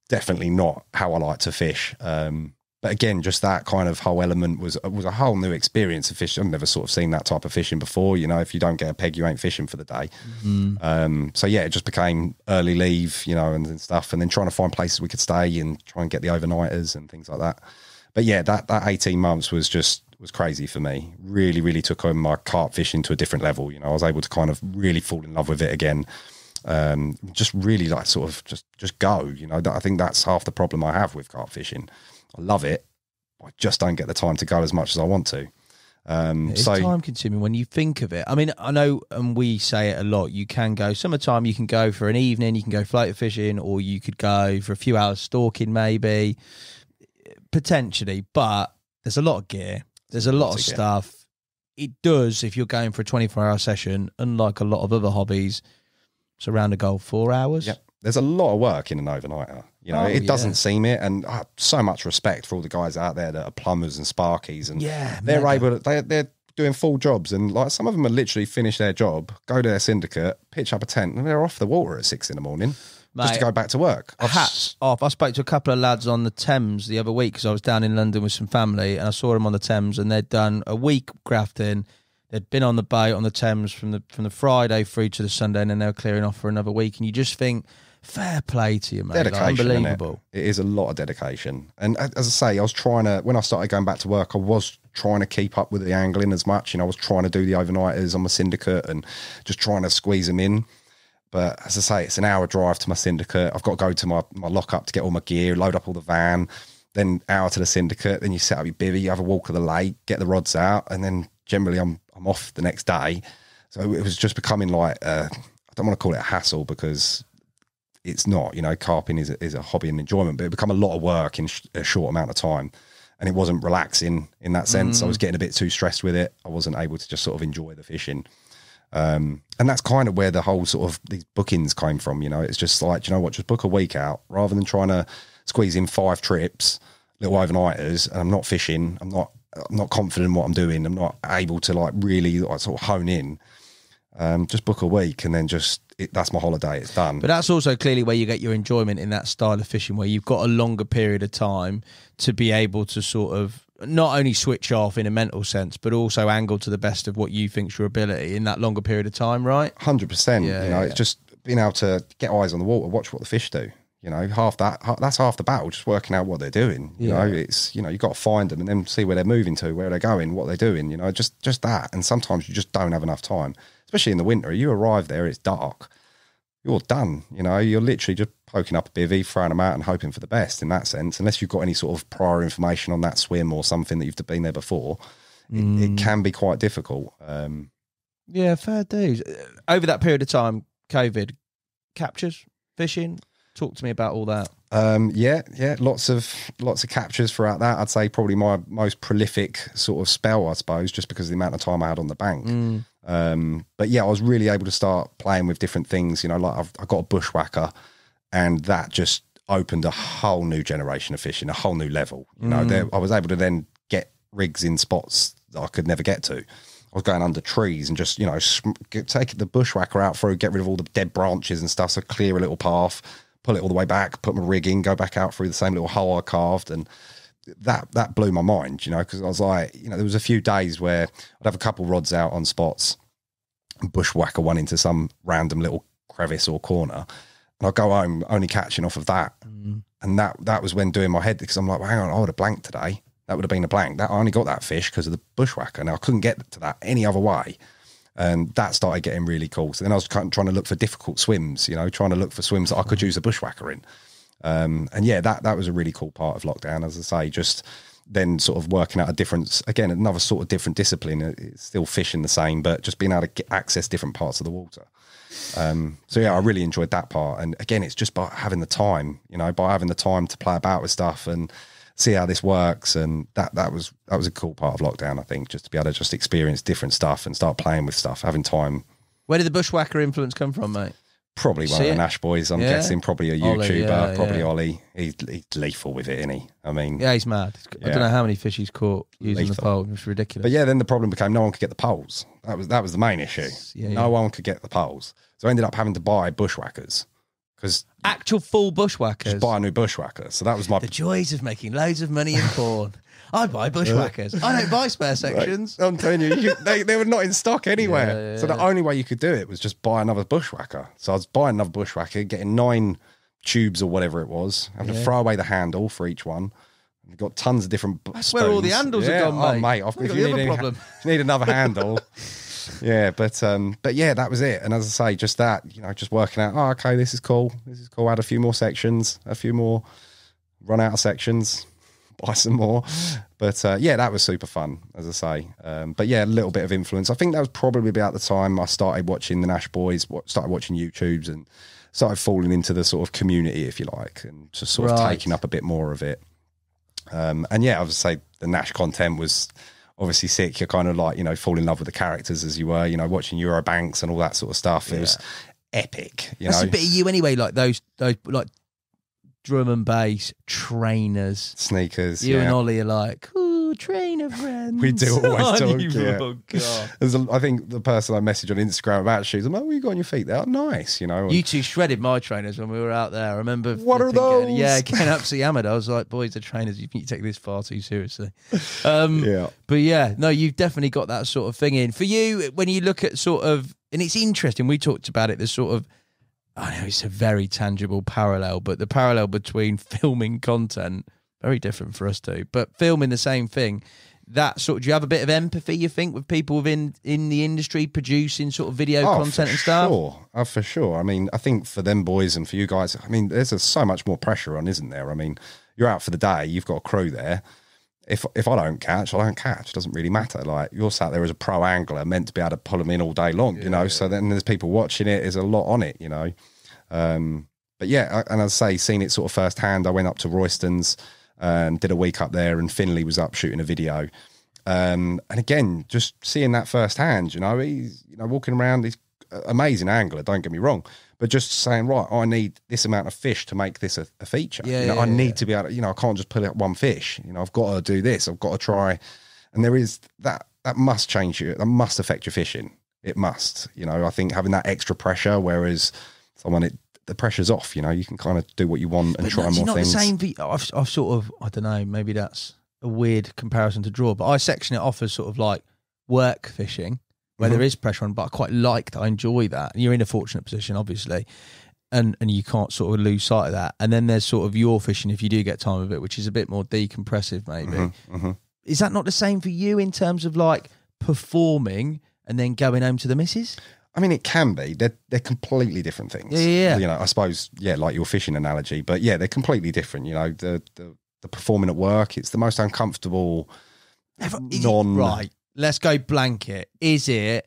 definitely not how I like to fish. But again, just that kind of whole element was a whole new experience of fishing. I've never sort of seen that type of fishing before. If you don't get a peg, you ain't fishing for the day. So yeah, it just became early leave, and stuff, and then trying to find places we could stay and try and get the overnighters and things like that. But yeah, that 18 months was crazy for me. Really, really took on my carp fishing to a different level. I was able to kind of really fall in love with it again. Just really like sort of just go. I think that's half the problem I have with carp fishing. I love it. I just don't get the time to go as much as I want to. It's time consuming when you think of it. I mean, I know, and we say it a lot, you can go summertime, you can go for an evening, you can go floater fishing, or you could go for a few hours stalking maybe, potentially, but there's a lot of gear. There's a lot of stuff. It does, if you're going for a 24-hour session, unlike a lot of other hobbies, it's around a goal 4 hours. Yep. There's a lot of work in an overnighter. It doesn't seem it, and I have so much respect for all the guys out there that are plumbers and sparkies, and they're doing full jobs, and like some of them are literally finish their job, go to their syndicate, pitch up a tent, and they're off the water at 6 a.m. just to go back to work. Hats off. I spoke to a couple of lads on the Thames the other week because I was down in London with some family, and I saw them on the Thames, and they'd done a week grafting. They'd been on the boat on the Thames from the Friday through to the Sunday, and then they were clearing off for another week, and you just think, fair play to you, mate. Dedication, like, unbelievable. It is a lot of dedication. And as I say, I was trying to, when I started going back to work, I was trying to keep up with the angling as much. I was trying to do the overnighters on my syndicate and just trying to squeeze them in. But as I say, it's an hour drive to my syndicate. I've got to go to my lock-up to get all my gear, load up all the van, then hour to the syndicate. Then you set up your bivvy, you have a walk of the lake, get the rods out, and then generally I'm off the next day. So it was just becoming like, I don't want to call it a hassle because it's not, carping is a hobby and enjoyment, but it became a lot of work in a short amount of time. And it wasn't relaxing in that sense. I was getting a bit too stressed with it. I wasn't able to just sort of enjoy the fishing. And that's kind of where the whole sort of these bookings came from. It's just like, just book a week out rather than trying to squeeze in 5 trips, little overnighters, and I'm not fishing. I'm not confident in what I'm doing. I'm not able to like really like sort of hone in. Just book a week and then that's my holiday. It's done. But that's also clearly where you get your enjoyment in that style of fishing, where you've got a longer period of time to be able to sort of not only switch off in a mental sense, but also angle to the best of what you think's your ability in that longer period of time, right? 100%. It's just being able to get eyes on the water, watch what the fish do. That's half the battle, just working out what they're doing. It's, you've got to find them and then see where they're moving to, where they're going, what they're doing, just that. And sometimes you just don't have enough time, especially in the winter. You arrive there, it's dark. You're done. You're literally just poking up a bivvy, throwing them out and hoping for the best in that sense. Unless you've got any sort of prior information on that swim or something that you've been there before, it can be quite difficult. Yeah, fair dues. Over that period of time, COVID, captures, fishing, talk to me about all that. Yeah, lots of captures throughout that. I'd say probably my most prolific sort of spell, I suppose, just because of the amount of time I had on the bank. But yeah, I was really able to start playing with different things. Like I got a bushwhacker, and that just opened a whole new generation of fishing, a whole new level. I was able to then get rigs in spots that I could never get to. I was going under trees and just, take the bushwhacker out through, get rid of all the dead branches and stuff, so clear a little path, pull it all the way back, put my rig in, go back out through the same little hole I carved, and that blew my mind, because I was like, there was a few days where I'd have a couple rods out on spots and bushwhacker one into some random little crevice or corner, and I'd go home only catching off of that. And that was when doing my head, because I'm like, well, hang on, I would have blanked today. That would have been a blank. That I only got that fish because of the bushwhacker. Now I couldn't get to that any other way. And that started getting really cool. So then I was trying to look for difficult swims, trying to look for swims that I could use a bushwhacker in. And yeah, that was a really cool part of lockdown, as I say, just then sort of working out another sort of different discipline. It's still fishing the same, but just being able to access different parts of the water. So yeah, I really enjoyed that part. And again, it's just by having the time, to play about with stuff and see how this works. And that was a cool part of lockdown, I think, just to be able to just experience different stuff and start playing with stuff, having time. Where did the bushwhacker influence come from, mate? Probably one of the Nash boys, I'm guessing, probably a YouTuber, Ollie. He's lethal with it, isn't he? I mean... Yeah, he's mad. I don't know how many fish he's caught using the pole. It's ridiculous. But yeah, then the problem became no one could get the poles. That was the main issue. No one could get the poles. So I ended up having to buy bushwhackers. Actual full bushwhackers? Just buy a new bushwhacker. So that was the joys of making loads of money in porn. I buy bushwhackers. I don't buy spare sections. Right. I'm telling you, they were not in stock anywhere. So the only way you could do it was just buy another bushwhacker. So I was buying another bushwhacker, getting 9 tubes or whatever it was, having to throw away the handle for each one. You've got tons of different spoons. That's where all the handles have gone, mate. If you need another handle... Yeah, but yeah, that was it. And as I say, just that, just working out, okay, this is cool. Add a few more sections, a few more, run out of sections, buy some more. But yeah, that was super fun, as I say. But yeah, a little bit of influence. I think that was probably about the time I started watching the Nash boys, started watching YouTubes and started falling into the sort of community, if you like, and just sort of taking up a bit more of it. And yeah, I would say the Nash content was... obviously sick. You're kind of like, fall in love with the characters as you were, watching Eurobanks and all that sort of stuff. It was epic. That's a bit of you anyway, like those like drum and bass trainers. Sneakers. You and Ollie are like, ooh, trainer friends. We do always talk. Yeah. Oh, God. I think the person I messaged on Instagram about shoes, I'm like, what you got on your feet? They're nice, You two shredded my trainers when we were out there. I remember. What are those? Getting absolutely hammered. I was like, boys, the trainers, you take this far too seriously. But yeah, no, you've definitely got that sort of thing in. For you, when you look at sort of, and it's interesting, we talked about it, there's sort of, I know it's a very tangible parallel, but the parallel between filming content, very different for us too, but filming the same thing, that sort of, do you have a bit of empathy, you think, with people within in the industry producing sort of video content and stuff? For sure. I mean, I think for them boys and for you guys, I mean, there's so much more pressure on, isn't there? I mean, you're out for the day, you've got a crew there. If I don't catch, I don't catch. It doesn't really matter. Like, you're sat there as a pro angler, meant to be able to pull them in all day long, So then there's people watching it. There's a lot on it, But yeah, and as I say, seeing it sort of firsthand, I went up to Royston's, did a week up there, and Finley was up shooting a video. And again, just seeing that firsthand, he's walking around. He's an amazing angler. Don't get me wrong. But just saying, right, I need this amount of fish to make this a feature. I need to be able to, I can't just pull out one fish. I've got to do this. I've got to try. And there is that must change you. That must affect your fishing. It must. I think having that extra pressure, whereas the pressure's off. You can kind of do what you want and try more things. Not the same. I've sort of, I don't know, maybe that's a weird comparison to draw, but I section it off as sort of like work fishing, where there is pressure on, but I quite like that. I enjoy that. And you're in a fortunate position, obviously, and you can't sort of lose sight of that. And then there's sort of your fishing, if you do get time of it, which is a bit more decompressive, maybe. Is that not the same for you in terms of like performing and then going home to the missus? I mean, it can be. They're completely different things. Yeah. I suppose, like your fishing analogy, but yeah, they're completely different. The performing at work, it's the most uncomfortable Right. Let's go blanket. Is it?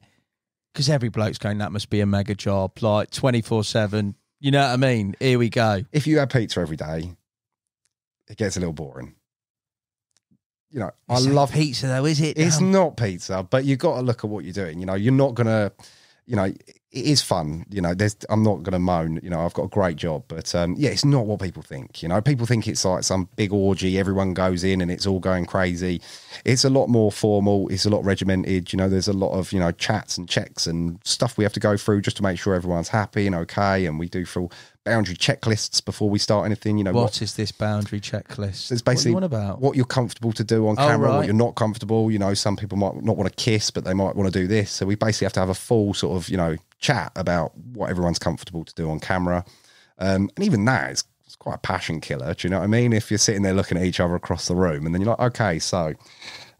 Because every bloke's going, that must be a mega job, like 24/7. You know what I mean? Here we go. If you have pizza every day, it gets a little boring. I love pizza though, is it? It's not pizza, but you've got to look at what you're doing. You're not going to, it is fun. I'm not going to moan. I've got a great job, but it's not what people think. People think it's like some big orgy. Everyone goes in and it's all going crazy. It's a lot more formal. It's a lot regimented. There's a lot of chats and checks and stuff we have to go through just to make sure everyone's happy and okay. And we do full boundary checklists before we start anything. What is this boundary checklist? It's basically what, about? What you're comfortable to do on camera, right. what you're not comfortable. Some people might not want to kiss, but they might want to do this. So we basically have to have a full sort of chat about what everyone's comfortable to do on camera. And even that is quite a passion killer. Do you know what I mean? If you're sitting there looking at each other across the room and then you're like, okay, so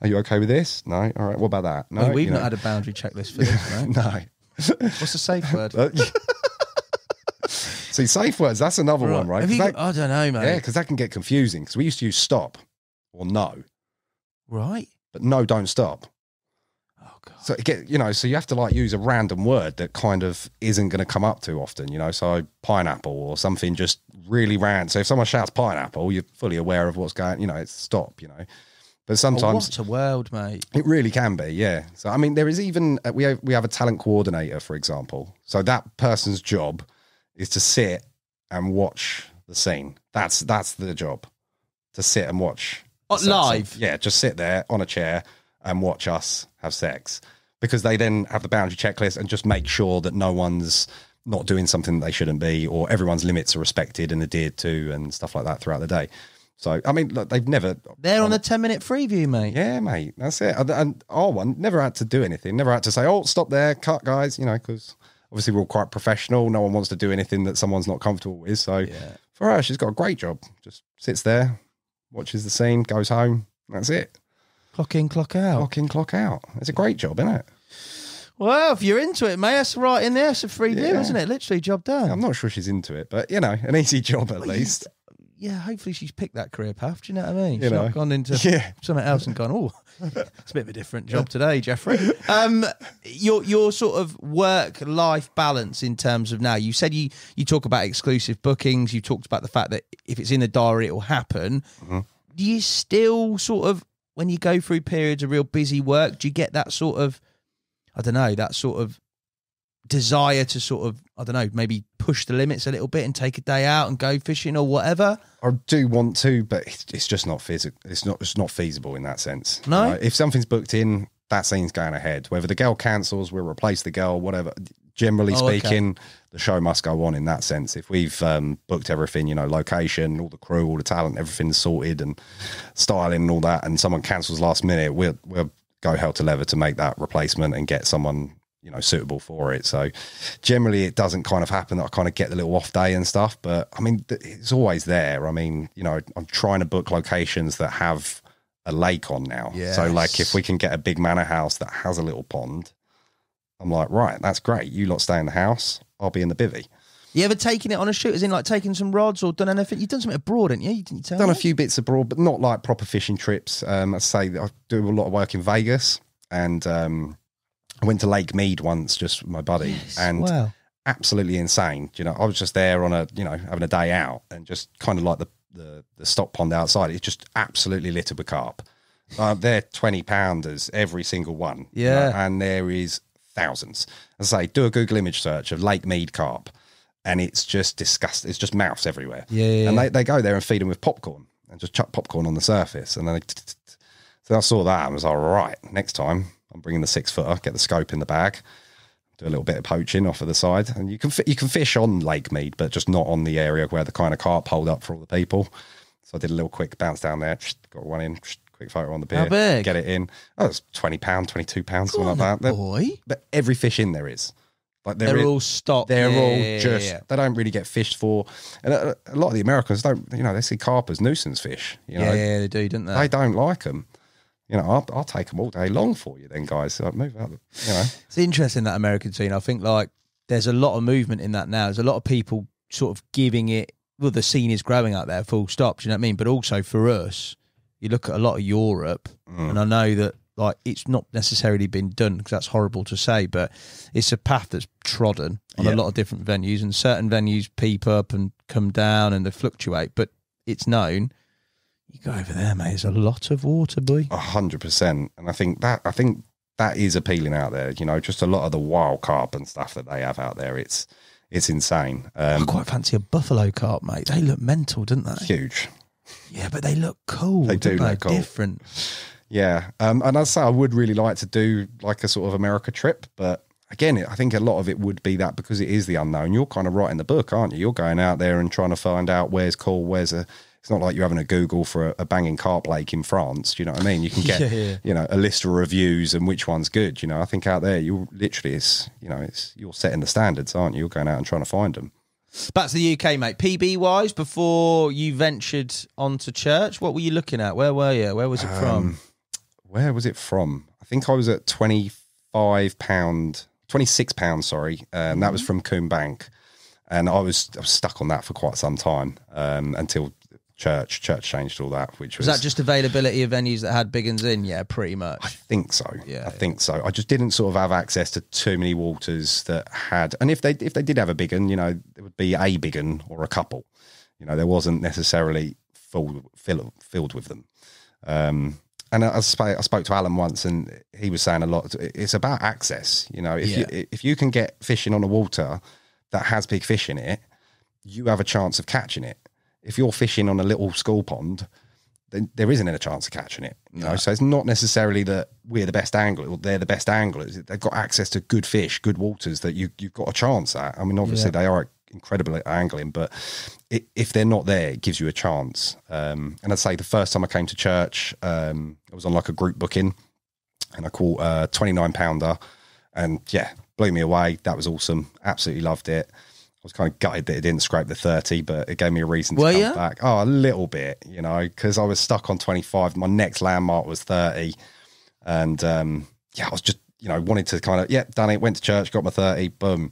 are you okay with this? No? All right, what about that? No, we've not had a boundary checklist for this, right? No. What's the safe word? See, safe words, that's another one, right? I don't know, mate. Yeah, because that can get confusing because we used to use stop or no. Right. But no, don't stop. Oh, God. So so you have to use a random word that kind of isn't going to come up too often, so pineapple or something just really random. So if someone shouts pineapple, you're fully aware of what's going, it's stop, But sometimes what a world, mate. It really can be, yeah. So I mean, there is even we have a talent coordinator, for example. So that person's job is to sit and watch the scene. That's the job, to sit and watch live. Yeah, just sit there on a chair and watch us have sex, because they then have the boundary checklist and just make sure that no one's not doing something that they shouldn't be, or everyone's limits are respected and adhered to and stuff like that throughout the day. So, I mean, look, they've never... They're on a 10-minute free view, mate. Yeah, mate, that's it. And our one never had to do anything, never had to say, oh, stop there, cut, guys, because obviously we're all quite professional. No one wants to do anything that someone's not comfortable with. So for her, she's got a great job. Just sits there, watches the scene, goes home. That's it. Clock in, clock out. Clock in, clock out. It's a great job, isn't it? Well, if you're into it, mate, that's right in there. It's a free view, isn't it? Literally, job done. I'm not sure she's into it, but, an easy job at least. Yeah, hopefully she's picked that career path. Do you know what I mean? She's not gone into something else and gone, oh, it's a bit of a different job today, Jeffrey. Your sort of work-life balance in terms of now, you said you talk about exclusive bookings. You talked about the fact that if it's in the diary, it will happen. Mm-hmm. Do you still sort of, when you go through periods of real busy work, do you get that sort of, I don't know, that sort of desire to sort of, I don't know, maybe push the limits a little bit and take a day out and go fishing or whatever? I do want to, but it's just not physical. It's not feasible in that sense. No. If something's booked in, that scene's going ahead. Whether the girl cancels, we'll replace the girl, whatever. Generally speaking, the show must go on in that sense. If we've booked everything, location, all the crew, all the talent, everything's sorted and styling and all that, and someone cancels last minute, we'll go hell to leather to make that replacement and get someone suitable for it. So generally it doesn't kind of happen that I kind of get the little off day and stuff, but I mean, it's always there. I mean, I'm trying to book locations that have a lake on now. Yes. So like if we can get a big manor house that has a little pond, I'm like, right, that's great. You lot stay in the house, I'll be in the bivvy. You ever taken it on a shoot, as in like taking some rods or done anything? You've done something abroad, haven't you? You didn't tell me. Done a few bits abroad, but not like proper fishing trips. I say that I do a lot of work in Vegas, and I went to Lake Mead once, just with my buddy, and absolutely insane. I was just there on a, having a day out, and just kind of like the stock pond outside. It's just absolutely littered with carp. They're 20-pounders, every single one. Yeah. And there is thousands. As I say, do a Google image search of Lake Mead carp, and it's just disgusting. It's just mouths everywhere. Yeah. And they go there and feed them with popcorn and just chuck popcorn on the surface. And then so I saw that and was like, right, next time I'm bringing the 6-footer, get the scope in the bag, do a little bit of poaching off of the side. And you can fish on Lake Mead, but just not on the area where the kind of carp hold up for all the people. So I did a little quick bounce down there, got one in, quick photo on the pier. How big? Get it in. Oh, it's £20, £22, something like that. Boy. But every fish in there is. Like they're all stocked. They're all just, they don't really get fished for. And a lot of the Americans don't, they see carp as nuisance fish. Yeah, they do, don't they? They don't like them. I'll take them all day long for you then, guys. So move out, It's interesting, that American scene. I think like there's a lot of movement in that now. There's a lot of people sort of giving it, well, the scene is growing out there, full stop. Do you know what I mean? But also for us, you look at a lot of Europe, and I know that like it's not necessarily been done, because that's horrible to say, but it's a path that's trodden on a lot of different venues, and certain venues peep up and come down and they fluctuate, but it's known. You go over there, mate, there's a lot of water, boy. 100%. And I think that is appealing out there. You know, just a lot of the wild carp and stuff that they have out there. It's insane. I quite fancy a buffalo carp, mate. They look mental, don't they? Huge. Yeah, but they look cool. They do look cool. Different. Yeah. And I'd say I would really like to do like a sort of America trip, but again, I think a lot of it would be that because it is the unknown. You're kind of writing the book, aren't you? You're going out there and trying to find out where's cool, it's not like you're having a Google for a banging carp lake in France. Do you know what I mean? You can get, you know, a list of reviews and which one's good. You know, I think out there, you literally, you're setting the standards, aren't you? You're going out and trying to find them. Back to the UK, mate. PB wise, before you ventured onto church, what were you looking at? Where were you? Where was it from? Where was it from? I think I was at £26, sorry. That was from Coombe Bank. And I was stuck on that for quite some time until church changed all that, which was that just availability of venues that had big uns in? Yeah, pretty much. I think so. I think so. I just didn't sort of have access to too many waters that had, and if they did have a big un, you know, it would be a big un or a couple. You know, there wasn't necessarily filled with them. And I spoke to Alan once, and he was saying a lot. It's about access. You know, if you can get fishing on a water that has big fish in it, you have a chance of catching it. If you're fishing on a little school pond, then there isn't a chance of catching it. You know, so it's not necessarily that we're the best angler or they're the best anglers. They've got access to good fish, good waters that you've got a chance at. I mean, obviously they are incredible at angling, but if they're not there, it gives you a chance. And I'd say the first time I came to church, I was on like a group booking, and I caught a 29-pounder, and blew me away. That was awesome. Absolutely loved it. I was kind of gutted that it didn't scrape the 30, but it gave me a reason to come back. Oh, a little bit, you know, because I was stuck on 25. My next landmark was 30. And I was just, you know, wanted to kind of, done it, went to church, got my 30, boom.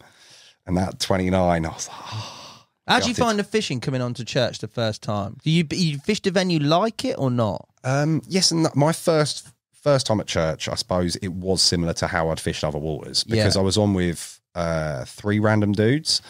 And that 29, I was like, How do you find the fishing coming onto church the first time? Do you fished a venue like it or not? Yes, and my first time at church, I suppose it was similar to how I'd fished other waters, because I was on with 3 random dudes.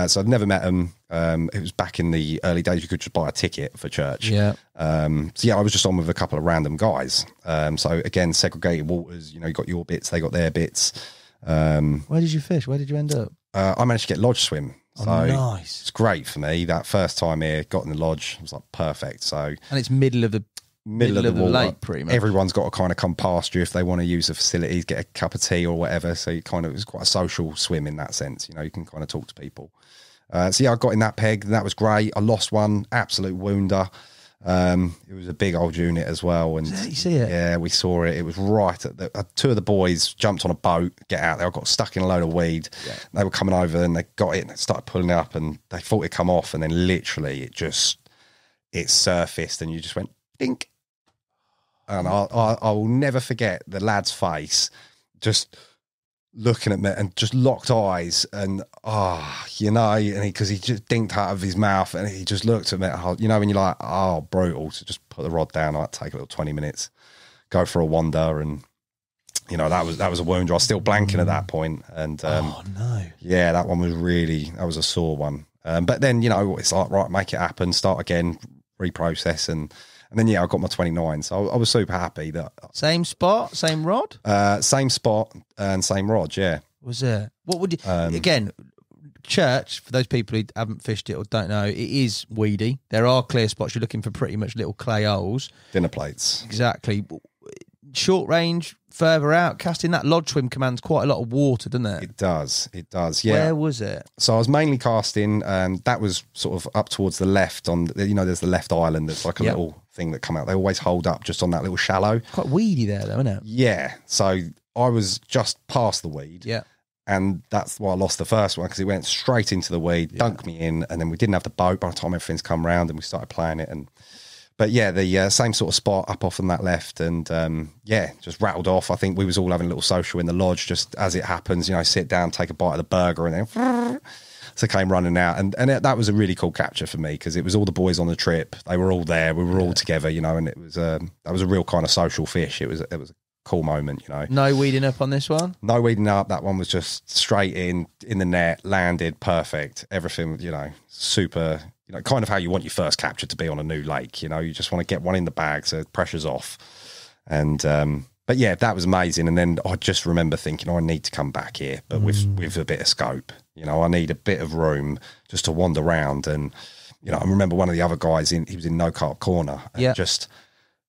So I'd never met them. It was back in the early days. You could just buy a ticket for church. I was just on with a couple of random guys. So again, segregated waters. You know, you got your bits, they got their bits. Where did you fish? Where did you end up? I managed to get lodge swim. So nice. It's great for me. That first time here, got in the lodge, it was like perfect. So and it's middle of the lake, pretty much. Everyone's got to kind of come past you if they want to use the facilities, get a cup of tea or whatever. So it was quite a social swim in that sense. You know, you can kind of talk to people. I got in that peg. That was great. I lost one, absolute wounder. It was a big old unit as well. And did you see it? Yeah, we saw it. It was right at the 2 of the boys jumped on a boat, get out there. I got stuck in a load of weed. Yeah. They were coming over and they got it and started pulling it up, and they thought it'd come off, and then literally it surfaced, and you just went dink. And I will never forget the lad's face, just looking at me and just locked eyes, and and because he just dinked out of his mouth, and he just looked at me, you know, when you're like, brutal, to just put the rod down. I'd take a little 20 minutes, go for a wander, and you know, that was a wound. I was still blanking at that point, and that one was a sore one. But then, you know, it's like, right, make it happen, start again, reprocess, and then I got my 29, so I was super happy that same spot, same rod, same spot and same rod. Yeah, was it? What would you again? Church, for those people who haven't fished it or don't know, it is weedy. There are clear spots. You're looking for pretty much little clay holes, dinner plates. Exactly. Short range, further out, casting. That lodge swim commands quite a lot of water, doesn't it? It does. Yeah. Where was it? So I was mainly casting, that was sort of up towards the left. There's the left island. There's like a little thing that come out. They always hold up just on that little shallow. Quite weedy there, though, isn't it? Yeah. So I was just past the weed. Yeah. And that's why I lost the first one, because it went straight into the weed, dunked me in, and then we didn't have the boat by the time everything's come round and we started playing it. But the same sort of spot up off on that left, and just rattled off. I think we was all having a little social in the lodge, just as it happens, you know, sit down, take a bite of the burger, and then so came running out, and that was a really cool capture for me, because it was all the boys on the trip. They were all there, we were all together, you know, and it was that was a real kind of social fish. It was a cool moment, you know. No weeding up on this one? No weeding up. That one was just straight in the net, landed perfect. Everything, you know, super, you know, kind of how you want your first capture to be on a new lake. You know, you just want to get one in the bag so pressure's off. And but But yeah, that was amazing. And then I just remember thinking, I need to come back here, but with a bit of scope. You know, I need a bit of room just to wander around. And, you know, I remember one of the other guys, he was in No Carp Corner. And just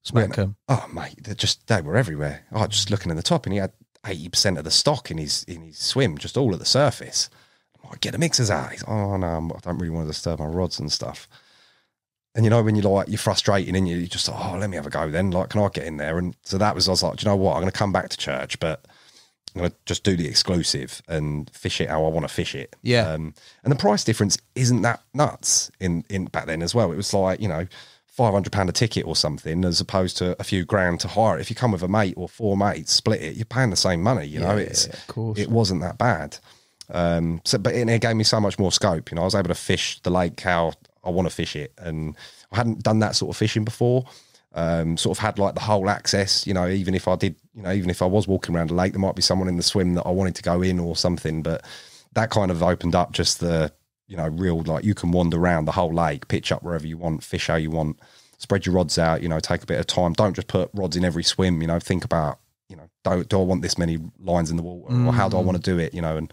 smack him. Oh, mate, they were everywhere. I was just looking at the top, and he had 80% of the stock in his swim, just all at the surface. I'm like, get the mixers out. He's, oh, no, I don't really want to disturb my rods and stuff. And, you know, when you're frustrating and you're just like, oh, let me have a go then. Like, can I get in there? And so I was like, do you know what? I'm going to come back to church, but I'm going to just do the exclusive and fish it how I want to fish it. Yeah. And the price difference isn't that nuts in back then as well. It was like, you know, £500 a ticket or something, as opposed to a few grand to hire it. If you come with a mate or 4 mates, split it, you're paying the same money. You know, of course. It wasn't that bad. But it gave me so much more scope. You know, I was able to fish the lake how I want to fish it, and I hadn't done that sort of fishing before. Sort of had like the whole access. You know, even if I was walking around the lake, there might be someone in the swim that I wanted to go in or something. But that kind of opened up just the, you know, real, like, you can wander around the whole lake, pitch up wherever you want, fish how you want, spread your rods out, you know, take a bit of time. Don't just put rods in every swim, you know, think about, you know, do I want this many lines in the water, or how do I want to do it, you know, and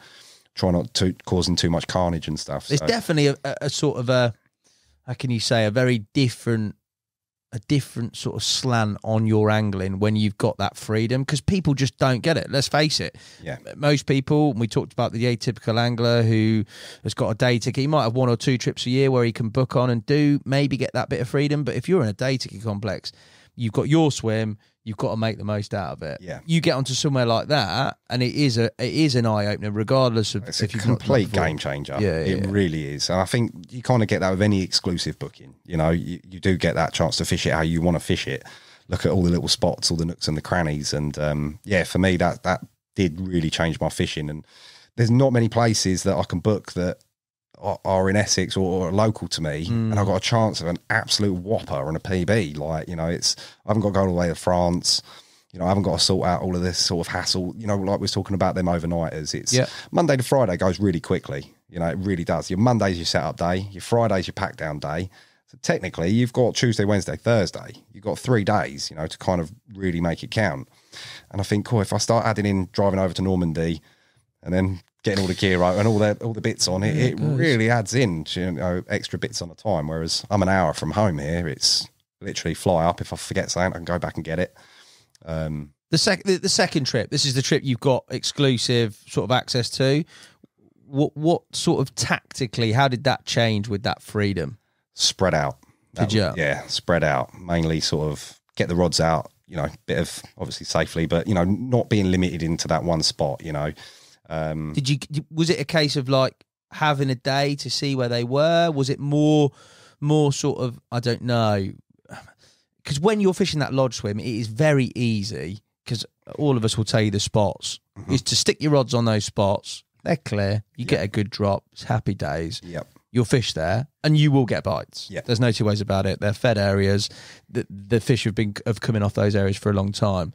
try not to causing too much carnage and stuff. It's definitely a sort of how can you say, a very different sort of slant on your angling when you've got that freedom, because people just don't get it. Let's face it. Yeah. Most people, we talked about the atypical angler who has got a day ticket. He might have 1 or 2 trips a year where he can book on and maybe get that bit of freedom. But if you're in a day ticket complex, you've got your swim, you've got to make the most out of it. Yeah. You get onto somewhere like that, and it is an eye opener, regardless of it's if a you've complete game changer. It really is. And I think you kind of get that with any exclusive booking. You know, you do get that chance to fish it how you want to fish it. Look at all the little spots, all the nooks and the crannies. And for me, that did really change my fishing. And there's not many places that I can book that are in Essex or are local to me, and I've got a chance of an absolute whopper and a PB. Like, you know, I haven't got to go all the way to France. You know, I haven't got to sort out all of this sort of hassle. You know, like we was talking about them overnighters. It's Monday to Friday goes really quickly. You know, it really does. Your Monday's your setup day. Your Friday's your pack down day. So technically, you've got Tuesday, Wednesday, Thursday. You've got 3 days, you know, to kind of really make it count. And I think, cool, if I start adding in driving over to Normandy and then getting all the gear out and all the bits on it, it really adds in to, you know, extra bits on the time. Whereas I'm an hour from home here, it's literally fly up. If I forget something, I can go back and get it. The second trip, this is the trip you've got exclusive sort of access to. What sort of tactically, how did that change with that freedom? Spread out. Did you? Yeah, spread out. Mainly sort of get the rods out, you know, bit of obviously safely, but, you know, not being limited into that one spot, you know. Was it a case of like having a day to see where they were? Was it more sort of, I don't know, because when you're fishing that lodge swim, it is very easy, because all of us will tell you the spots, is to stick your rods on those spots. They're clear. You get a good drop. It's happy days. Yep. You'll fish there and you will get bites. Yep. There's no two ways about it. They're fed areas. The fish have coming off those areas for a long time.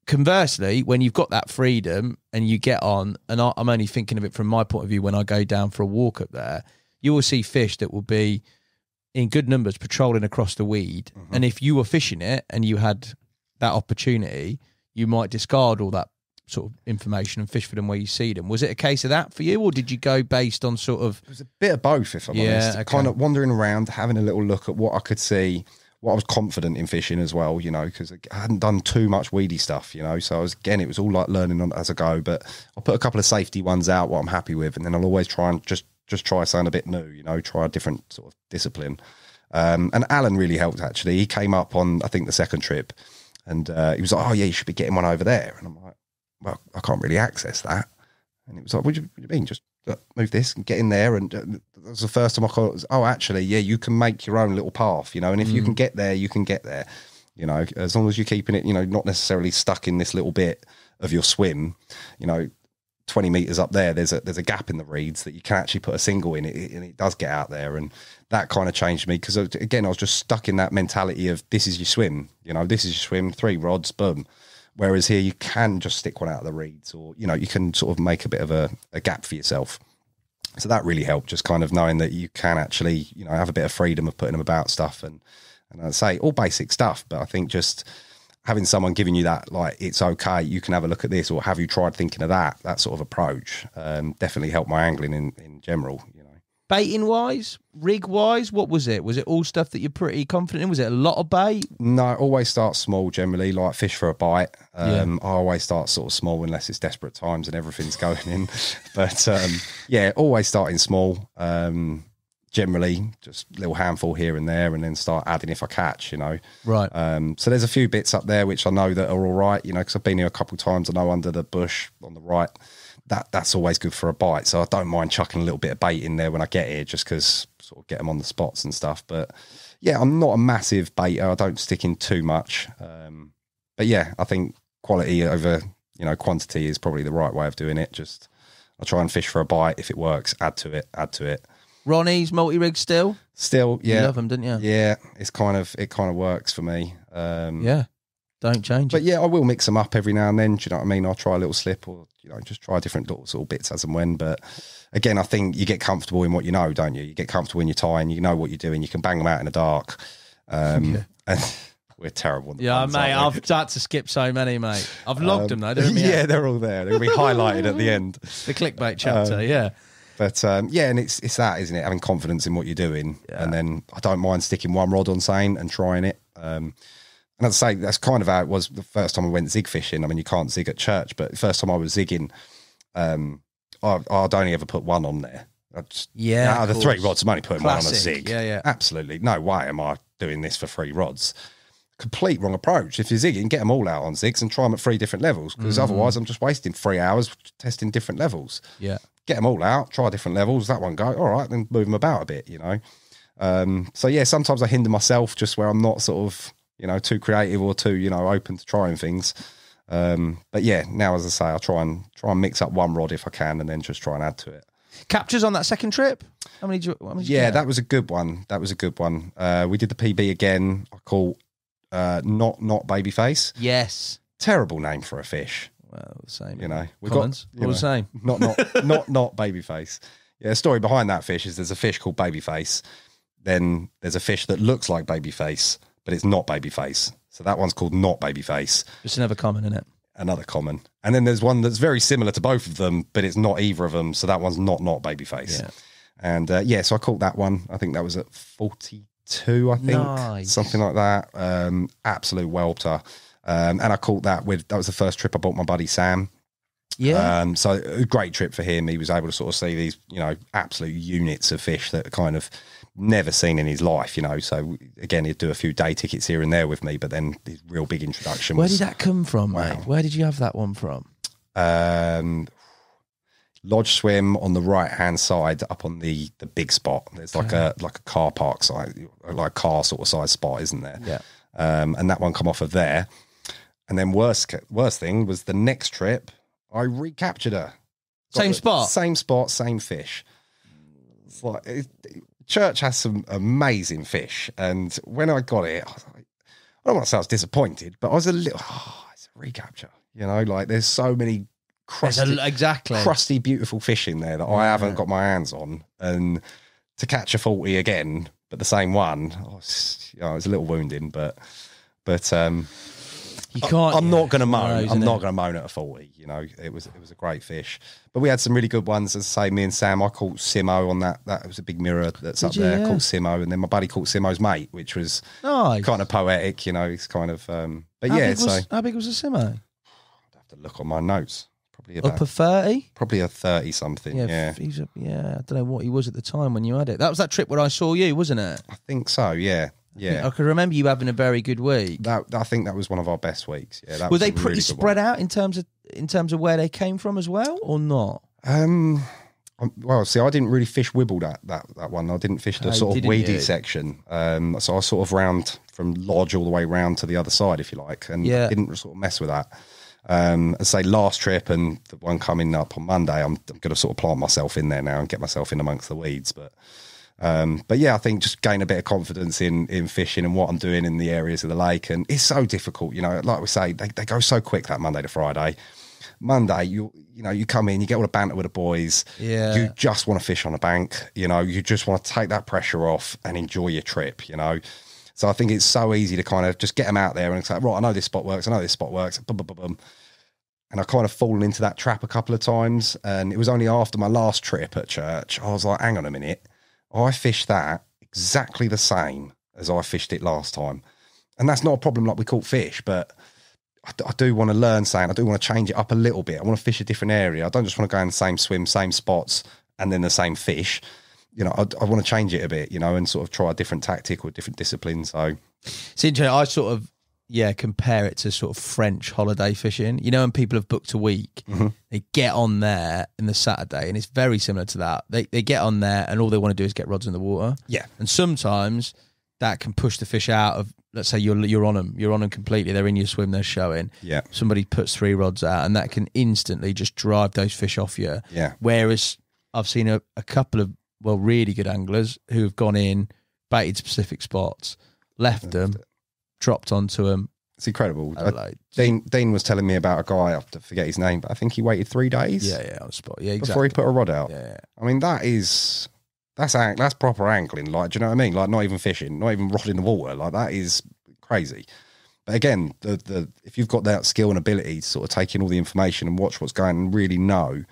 Conversely, when you've got that freedom and you get on, and I'm only thinking of it from my point of view, when I go down for a walk up there, you will see fish that will be in good numbers patrolling across the weed. And if you were fishing it and you had that opportunity, you might discard all that sort of information and fish for them where you see them. Was it a case of that for you, or did you go based on sort of... It was a bit of both, if I'm honest. Okay. Kind of wandering around, having a little look at what I could see, what I was confident in fishing as well, you know, because I hadn't done too much weedy stuff, you know, so it was all like learning on as I go, but I'll put a couple of safety ones out, what I'm happy with, and then I'll always try and just try something a bit new, you know, try a different sort of discipline. And Alan really helped, actually. He came up on, I think, the second trip, and he was like, oh yeah, you should be getting one over there. And I'm like, well, I can't really access that. And it was like, what do you mean? Just move this and get in there. And that was the first time I caught it. Was, oh, actually, yeah, you can make your own little path, you know, and if you can get there, you can get there, you know, as long as you're keeping it, you know, not necessarily stuck in this little bit of your swim, you know, 20 meters up there, there's a gap in the reeds that you can actually put a single in it, and it does get out there. And that kind of changed me, because again, I was just stuck in that mentality of this is your swim, you know, this is your swim, 3 rods, boom. Whereas here you can just stick one out of the reeds, or, you know, you can sort of make a bit of a gap for yourself. So that really helped, just kind of knowing that you can actually, you know, have a bit of freedom of putting them about stuff. And I'd say all basic stuff, but I think just having someone giving you that, like, it's okay, you can have a look at this, or have you tried thinking of that sort of approach, definitely helped my angling in general, you know. Baiting wise, rig wise, what was it? Was it all stuff that you're pretty confident in? Was it a lot of bait? No, always start small generally, like fish for a bite. I always start sort of small unless it's desperate times and everything's going in. But yeah, always starting small. Generally, just a little handful here and there, and then start adding if I catch, you know. Right. So there's a few bits up there which I know that are all right, you know, because I've been here a couple of times. I know under the bush on the right, that's always good for a bite. So I don't mind chucking a little bit of bait in there when I get here, just because sort of get them on the spots and stuff. But yeah, I'm not a massive baiter. I don't stick in too much. But yeah, I think quality over, you know, quantity is probably the right way of doing it. Just I try and fish for a bite. If it works, add to it. Ronnie's multi-rig still, yeah. You love them, didn't you? Yeah, it kind of works for me. Yeah, don't change but it. yeah, I will mix them up every now and then. Do you know what I mean? I'll try a little slip, or, you know, just try different little bits as and when. But again, I think you get comfortable in what you know, don't you? You get comfortable in your tie, and you know what you're doing. You can bang them out in the dark. And we're terrible. Yeah, mate, I've had to skip so many, mate. I've logged them though. Yeah, they're all there. They'll be highlighted at the end. The clickbait chapter, yeah. But yeah, and it's that, isn't it? Having confidence in what you're doing. Yeah. And then I don't mind sticking one rod on seine and trying it. And I'd say that's kind of how it was the first time I went zig fishing. I mean, you can't zig at church, but the first time I was zigging, I'd only ever put one on there. Out of the 3 rods, I'm only putting one on a zig. Yeah. Absolutely. No way am I doing this for 3 rods. Complete wrong approach. If you're zigging, get them all out on zigs and try them at 3 different levels, because otherwise I'm just wasting 3 hours testing different levels. Yeah. Get them all out, try different levels, that one go, all right, then move them about a bit, you know. So yeah, sometimes I hinder myself just where I'm not sort of, you know, too creative or too, you know, open to trying things. But yeah, now, as I say, I try and mix up one rod if I can, and then just try and add to it. Captures on that second trip? How many did you get? That was a good one. We did the PB again. I caught not babyface. Yes. Terrible name for a fish. Well, the same. You know, we've got all the same. Not babyface. Yeah, the story behind that fish is there's a fish called babyface. Then there's a fish that looks like babyface, but it's not babyface. So that one's called not babyface. Just another common, isn't it? Another common. And then there's one that's very similar to both of them, but it's not either of them. So that one's not babyface. Yeah. And so I caught that one. I think that was at 42, I think. Nice. Something like that. Absolute whelpter. And I caught that was the first trip I bought my buddy Sam. Yeah. So a great trip for him. He was able to sort of see these, you know, absolute units of fish that kind of never seen in his life, you know. So again, he'd do a few day tickets here and there with me, but then his real big introduction Where did that come from, mate? Where did you have that one from? Lodge Swim on the right hand side, up on the big spot. There's like a car park side, like car sort of size spot, isn't there? Yeah. And that one come off of there. And then worst thing was the next trip, I recaptured her. Same spot, same fish. It's like church has some amazing fish, and when I got it, I was like, I don't want to say I was disappointed, but I was a little. It's a recapture, you know. Like there's so many crusty, beautiful fish in there that I haven't got my hands on, and to catch a 40 again, but the same one, it was a little wounding, but. You can't. I'm not going to moan. I'm not going to moan at a 40. You know, it was a great fish. But we had some really good ones. As I say, me and Sam, I caught Simo on that. That was a big mirror that's up there. Caught Simo, and then my buddy caught Simo's mate, which was nice. Kind of poetic. You know, it's kind of. But how big was the Simo? I'd have to look on my notes. Probably about upper 30. Probably a 30 something. Yeah. I don't know what he was at the time when you had it. That was that trip where I saw you, wasn't it? I think so. Yeah. Yeah, I can remember you having a very good week. I think that was one of our best weeks. Yeah, were they pretty really spread out in terms of where they came from as well, or not? Well, see, I didn't really fish Wibble that one. I didn't fish the sort of weedy section. So I sort of round from Lodge all the way round to the other side, if you like, and didn't sort of mess with that. As say last trip and the one coming up on Monday, I'm going to sort of plant myself in there now and get myself in amongst the weeds, but yeah, I think just gain a bit of confidence in fishing and what I'm doing in the areas of the lake. And it's so difficult, you know, like we say, they go so quick that Monday to Friday. Monday, you come in, you get all the banter with the boys. Yeah. You just want to fish on a bank, you know, you just want to take that pressure off and enjoy your trip, you know. So I think it's so easy to kind of just get them out there and it's like, right, I know this spot works. Boom, boom, boom, boom. And I kind of fallen into that trap a couple of times. And it was only after my last trip at church, I was like, hang on a minute. I fished that exactly the same as I fished it last time. And that's not a problem like we caught fish, but I do want to learn something. I do want to change it up a little bit. I want to fish a different area. I don't just want to go in the same swim, same spots, and then the same fish. You know, I want to change it a bit, you know, and sort of try a different tactic or a different discipline. So it's interesting. I sort of, compare it to sort of French holiday fishing. You know, when people have booked a week, they get on there in the Saturday, and it's very similar to that. They get on there, and all they want to do is get rods in the water. Yeah. And sometimes that can push the fish out of, let's say you're on them completely. They're in your swim, they're showing. Yeah. Somebody puts 3 rods out, and that can instantly just drive those fish off you. Yeah. Whereas I've seen a couple of, really good anglers who have gone in, baited specific spots, left them, dropped onto them. It's incredible. Dean was telling me about a guy, I have to forget his name, but I think he waited 3 days. Yeah, on the spot. Yeah, exactly. Before he put a rod out. Yeah. I mean, that's proper angling. Like, do you know what I mean? Like, not even fishing, not even rod in the water. Like, that is crazy. But again, the if you've got that skill and ability to sort of take in all the information and watch what's going and really know,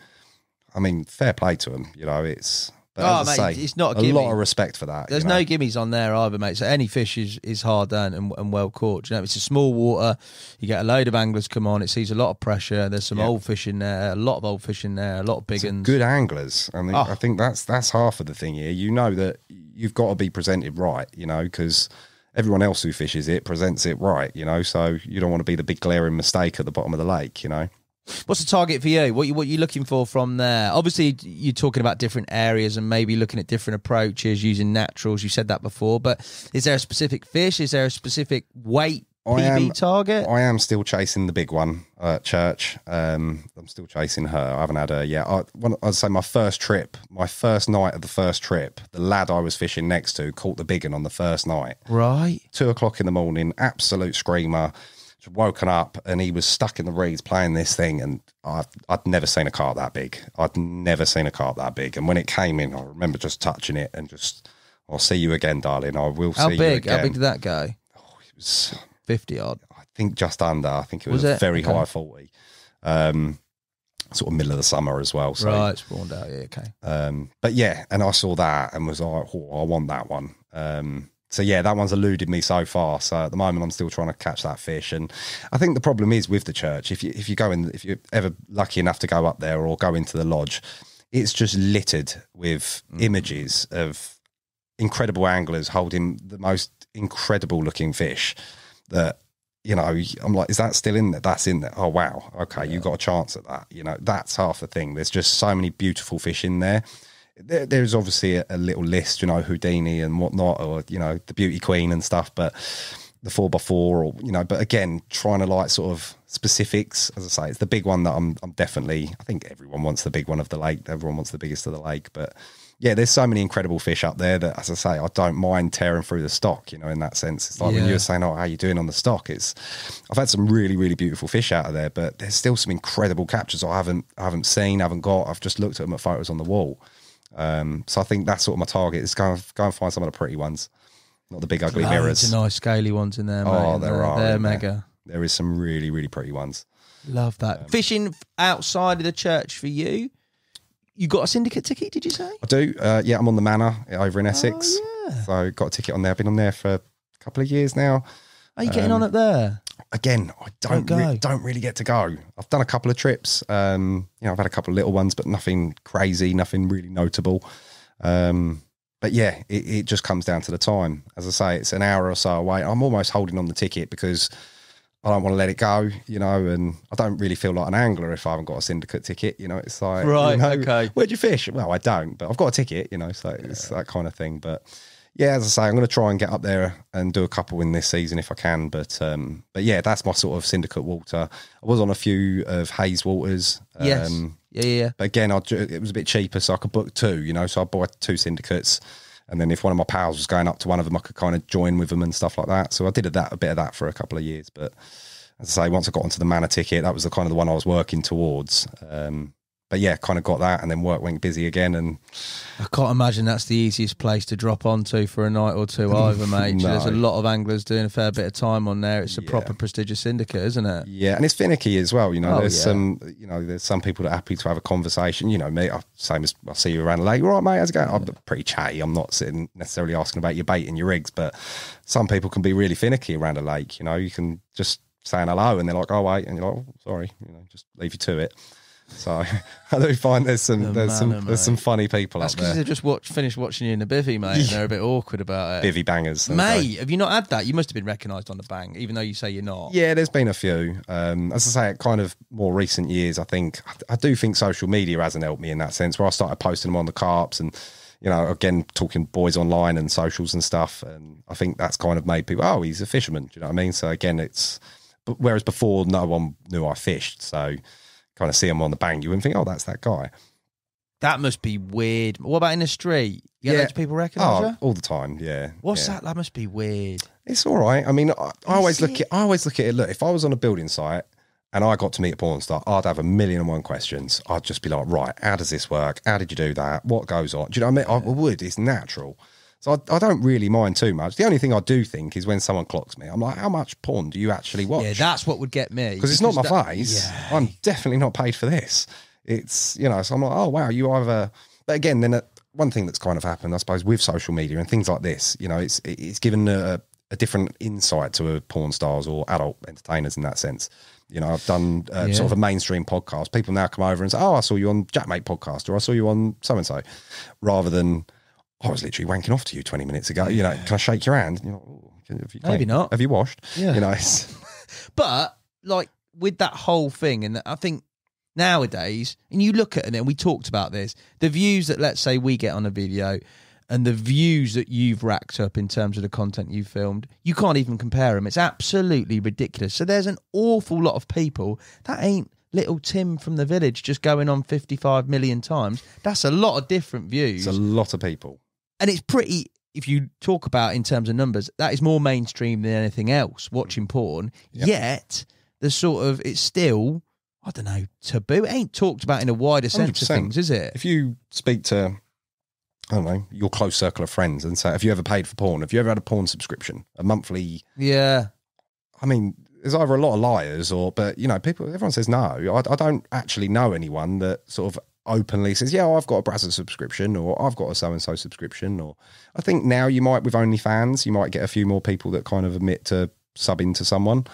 I mean, fair play to them. You know, it's... But as I say, it's not a lot of respect for that. There's no gimmies on there either, mate. So any fish is hard done and well caught. You know, it's a small water. You get a load of anglers come on. It sees a lot of pressure. There's some old fish in there, a lot of old fish in there, a lot of big ones. Good anglers. I mean, I think that's half of the thing here. You know that you've got to be presented right, you know, because everyone else who fishes it presents it right, you know. So you don't want to be the big glaring mistake at the bottom of the lake, you know. What's the target for you? What you looking for from there? Obviously, you're talking about different areas and maybe looking at different approaches using naturals. You said that before, but is there a specific fish? Is there a specific weight PB target? I am still chasing the big one at church. I'm still chasing her. I haven't had her yet. I'd say my first night of the first trip, the lad I was fishing next to caught the big one on the first night. Right. 2:00 in the morning, absolute screamer. Woken up and he was stuck in the reeds playing this thing, and I'd never seen a carp that big. And when it came in, I remember just touching it and just, I'll see you again, darling. I will see you again. How big did that go? Oh, it was 50 odd. I think just under. I think it was a very high 40. Sort of middle of the summer as well. So, right, spawned out. Yeah, okay. But yeah, and I saw that and was like, oh, I want that one. So yeah, that one's eluded me so far. So at the moment, I'm still trying to catch that fish. And I think the problem is with the church, if you're ever lucky enough to go up there or go into the lodge, it's just littered with images of incredible anglers holding the most incredible looking fish that, you know, I'm like, is that still in there? That's in there. Oh, wow. Okay, you got a chance at that. You know, that's half the thing. There's just so many beautiful fish in there. There's obviously a little list, you know, Houdini and whatnot, or, you know, the Beauty Queen and stuff, but the 4x4 or, you know, but again, trying to like sort of specifics, as I say, it's the big one that I'm definitely, I think everyone wants the big one of the lake. Everyone wants the biggest of the lake, but yeah, there's so many incredible fish up there that, as I say, I don't mind tearing through the stock, you know, in that sense. It's like when you were saying, oh, how are you doing on the stock? I've had some really, really beautiful fish out of there, but there's still some incredible captures I haven't seen, haven't got. I've just looked at them at photos on the wall. So I think that's sort of my target is go and find some of the pretty ones, not the big ugly mirrors. Loads of nice scaly ones in there, mate. Oh, they're mega. There is some really, really pretty ones. Love that. Fishing outside of the church for you? You got a syndicate ticket, did you say? I do. Yeah, I'm on the Manor over in Essex. Oh, yeah. So got a ticket on there. I've been on there for a couple of years now. Are you getting on up there? Again, I don't really get to go. I've done a couple of trips. You know, I've had a couple of little ones, but nothing crazy, nothing really notable. But yeah, it just comes down to the time. As I say, it's an hour or so away. I'm almost holding on the ticket because I don't want to let it go, you know, and I don't really feel like an angler if I haven't got a syndicate ticket, you know. It's like, right, you know, okay. Where'd you fish? Well, I don't, but I've got a ticket, you know, so it's that kind of thing. But yeah, as I say, I'm going to try and get up there and do a couple in this season if I can. But yeah, that's my sort of syndicate water. I was on a few of Hayes waters. Yes. Yeah. But again, it was a bit cheaper, so I could book 2, you know, so I bought 2 syndicates. And then if one of my pals was going up to one of them, I could kind of join with them and stuff like that. So I did a bit of that for a couple of years. But as I say, once I got onto the Manor ticket, that was the one I was working towards. but yeah, kind of got that, and then work went busy again, and I can't imagine that's the easiest place to drop onto for a night or two either, mate. No. There's a lot of anglers doing a fair bit of time on there. It's a proper prestigious syndicate, isn't it? Yeah, and it's finicky as well. There's some people that are happy to have a conversation. Me, same as I see you around the lake. Right, mate, how's it going? I'm pretty chatty. I'm not sitting necessarily asking about your bait and your rigs, but some people can be really finicky around a lake. You can just saying hello, and they're like, "Oh wait," and you're like, "Oh, sorry," just leave you to it. So I do find there's some funny people That's out there. because they just finished watching you in the bivvy, mate, and they're a bit awkward about it. Bivvy bangers, mate. Have you not had that? You must have been recognised on the bang, even though you say you're not. Yeah, there's been a few. As I say, kind of more recent years, I do think social media hasn't helped me in that sense. Where I started posting them on the Carps, and again talking boys online and socials and stuff, and I think that's kind of made people, oh, he's a fisherman. Do you know what I mean? So again, whereas before no one knew I fished, so kind of see him on the bang, you wouldn't think, oh, that's that guy. That must be weird. What about in the street? You get loads of people recognise you? All the time, yeah. What's that? That must be weird. It's all right. I mean, I always look at it. Look, if I was on a building site and I got to meet a porn star, I'd have 1,000,001 questions. I'd just be like, right, how does this work? How did you do that? What goes on? Do you know what I mean? I would. It's natural. So I don't really mind too much. The only thing I do think is when someone clocks me, I'm like, how much porn do you actually watch? Yeah, that's what would get me. Because it's not my face. Yeah. I'm definitely not paid for this. It's, so I'm like, oh, wow, you either... But again, then one thing that's kind of happened, I suppose, with social media and things like this, it's given a different insight to porn stars or adult entertainers in that sense. I've done sort of a mainstream podcast. People now come over and say, oh, I saw you on Jackmate podcast, or I saw you on so-and-so, rather than... I was literally wanking off to you 20 minutes ago. Can I shake your hand? You're like, oh, maybe not. Have you washed? Yeah. But like with that whole thing, and I think nowadays, and you look at it, and we talked about this, the views that let's say we get on a video, and the views that you've racked up in terms of the content you've filmed, you can't even compare them. It's absolutely ridiculous. So there's an awful lot of people that ain't little Tim from the village just going on 55 million times. That's a lot of different views. It's a lot of people. And it's pretty, if you talk about in terms of numbers, that is more mainstream than anything else, watching porn. Yep. Yet, it's still, I don't know, taboo. It ain't talked about in a wider sense 100%. Of things, is it? If you speak to, I don't know, your close circle of friends and say, have you ever paid for porn? Have you ever had a porn subscription? A monthly? Yeah. I mean, there's either a lot of liars but, everyone says no. I don't actually know anyone that sort of openly says, yeah, I've got a Brazza subscription, or I've got a so-and-so subscription. Or I think now you might, with OnlyFans, you might get a few more people that kind of admit to subbing to someone.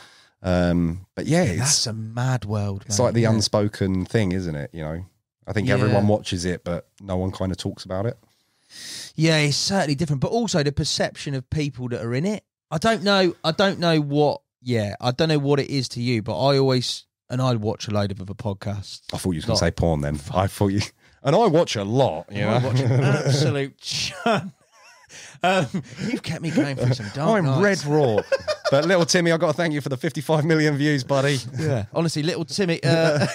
But yeah, that's a mad world, man. It's like the unspoken thing, isn't it? I think everyone watches it, but no one kind of talks about it. Yeah, it's certainly different. But also the perception of people that are in it. I don't know what it is to you, but I watch a load of other podcasts. I thought you were going to say porn then. I thought you... And I watch a lot, I watch an absolute chun. You've kept me going through some dark nights. I'm red raw. But little Timmy, I've got to thank you for the 55 million views, buddy. Yeah. Honestly, little Timmy... the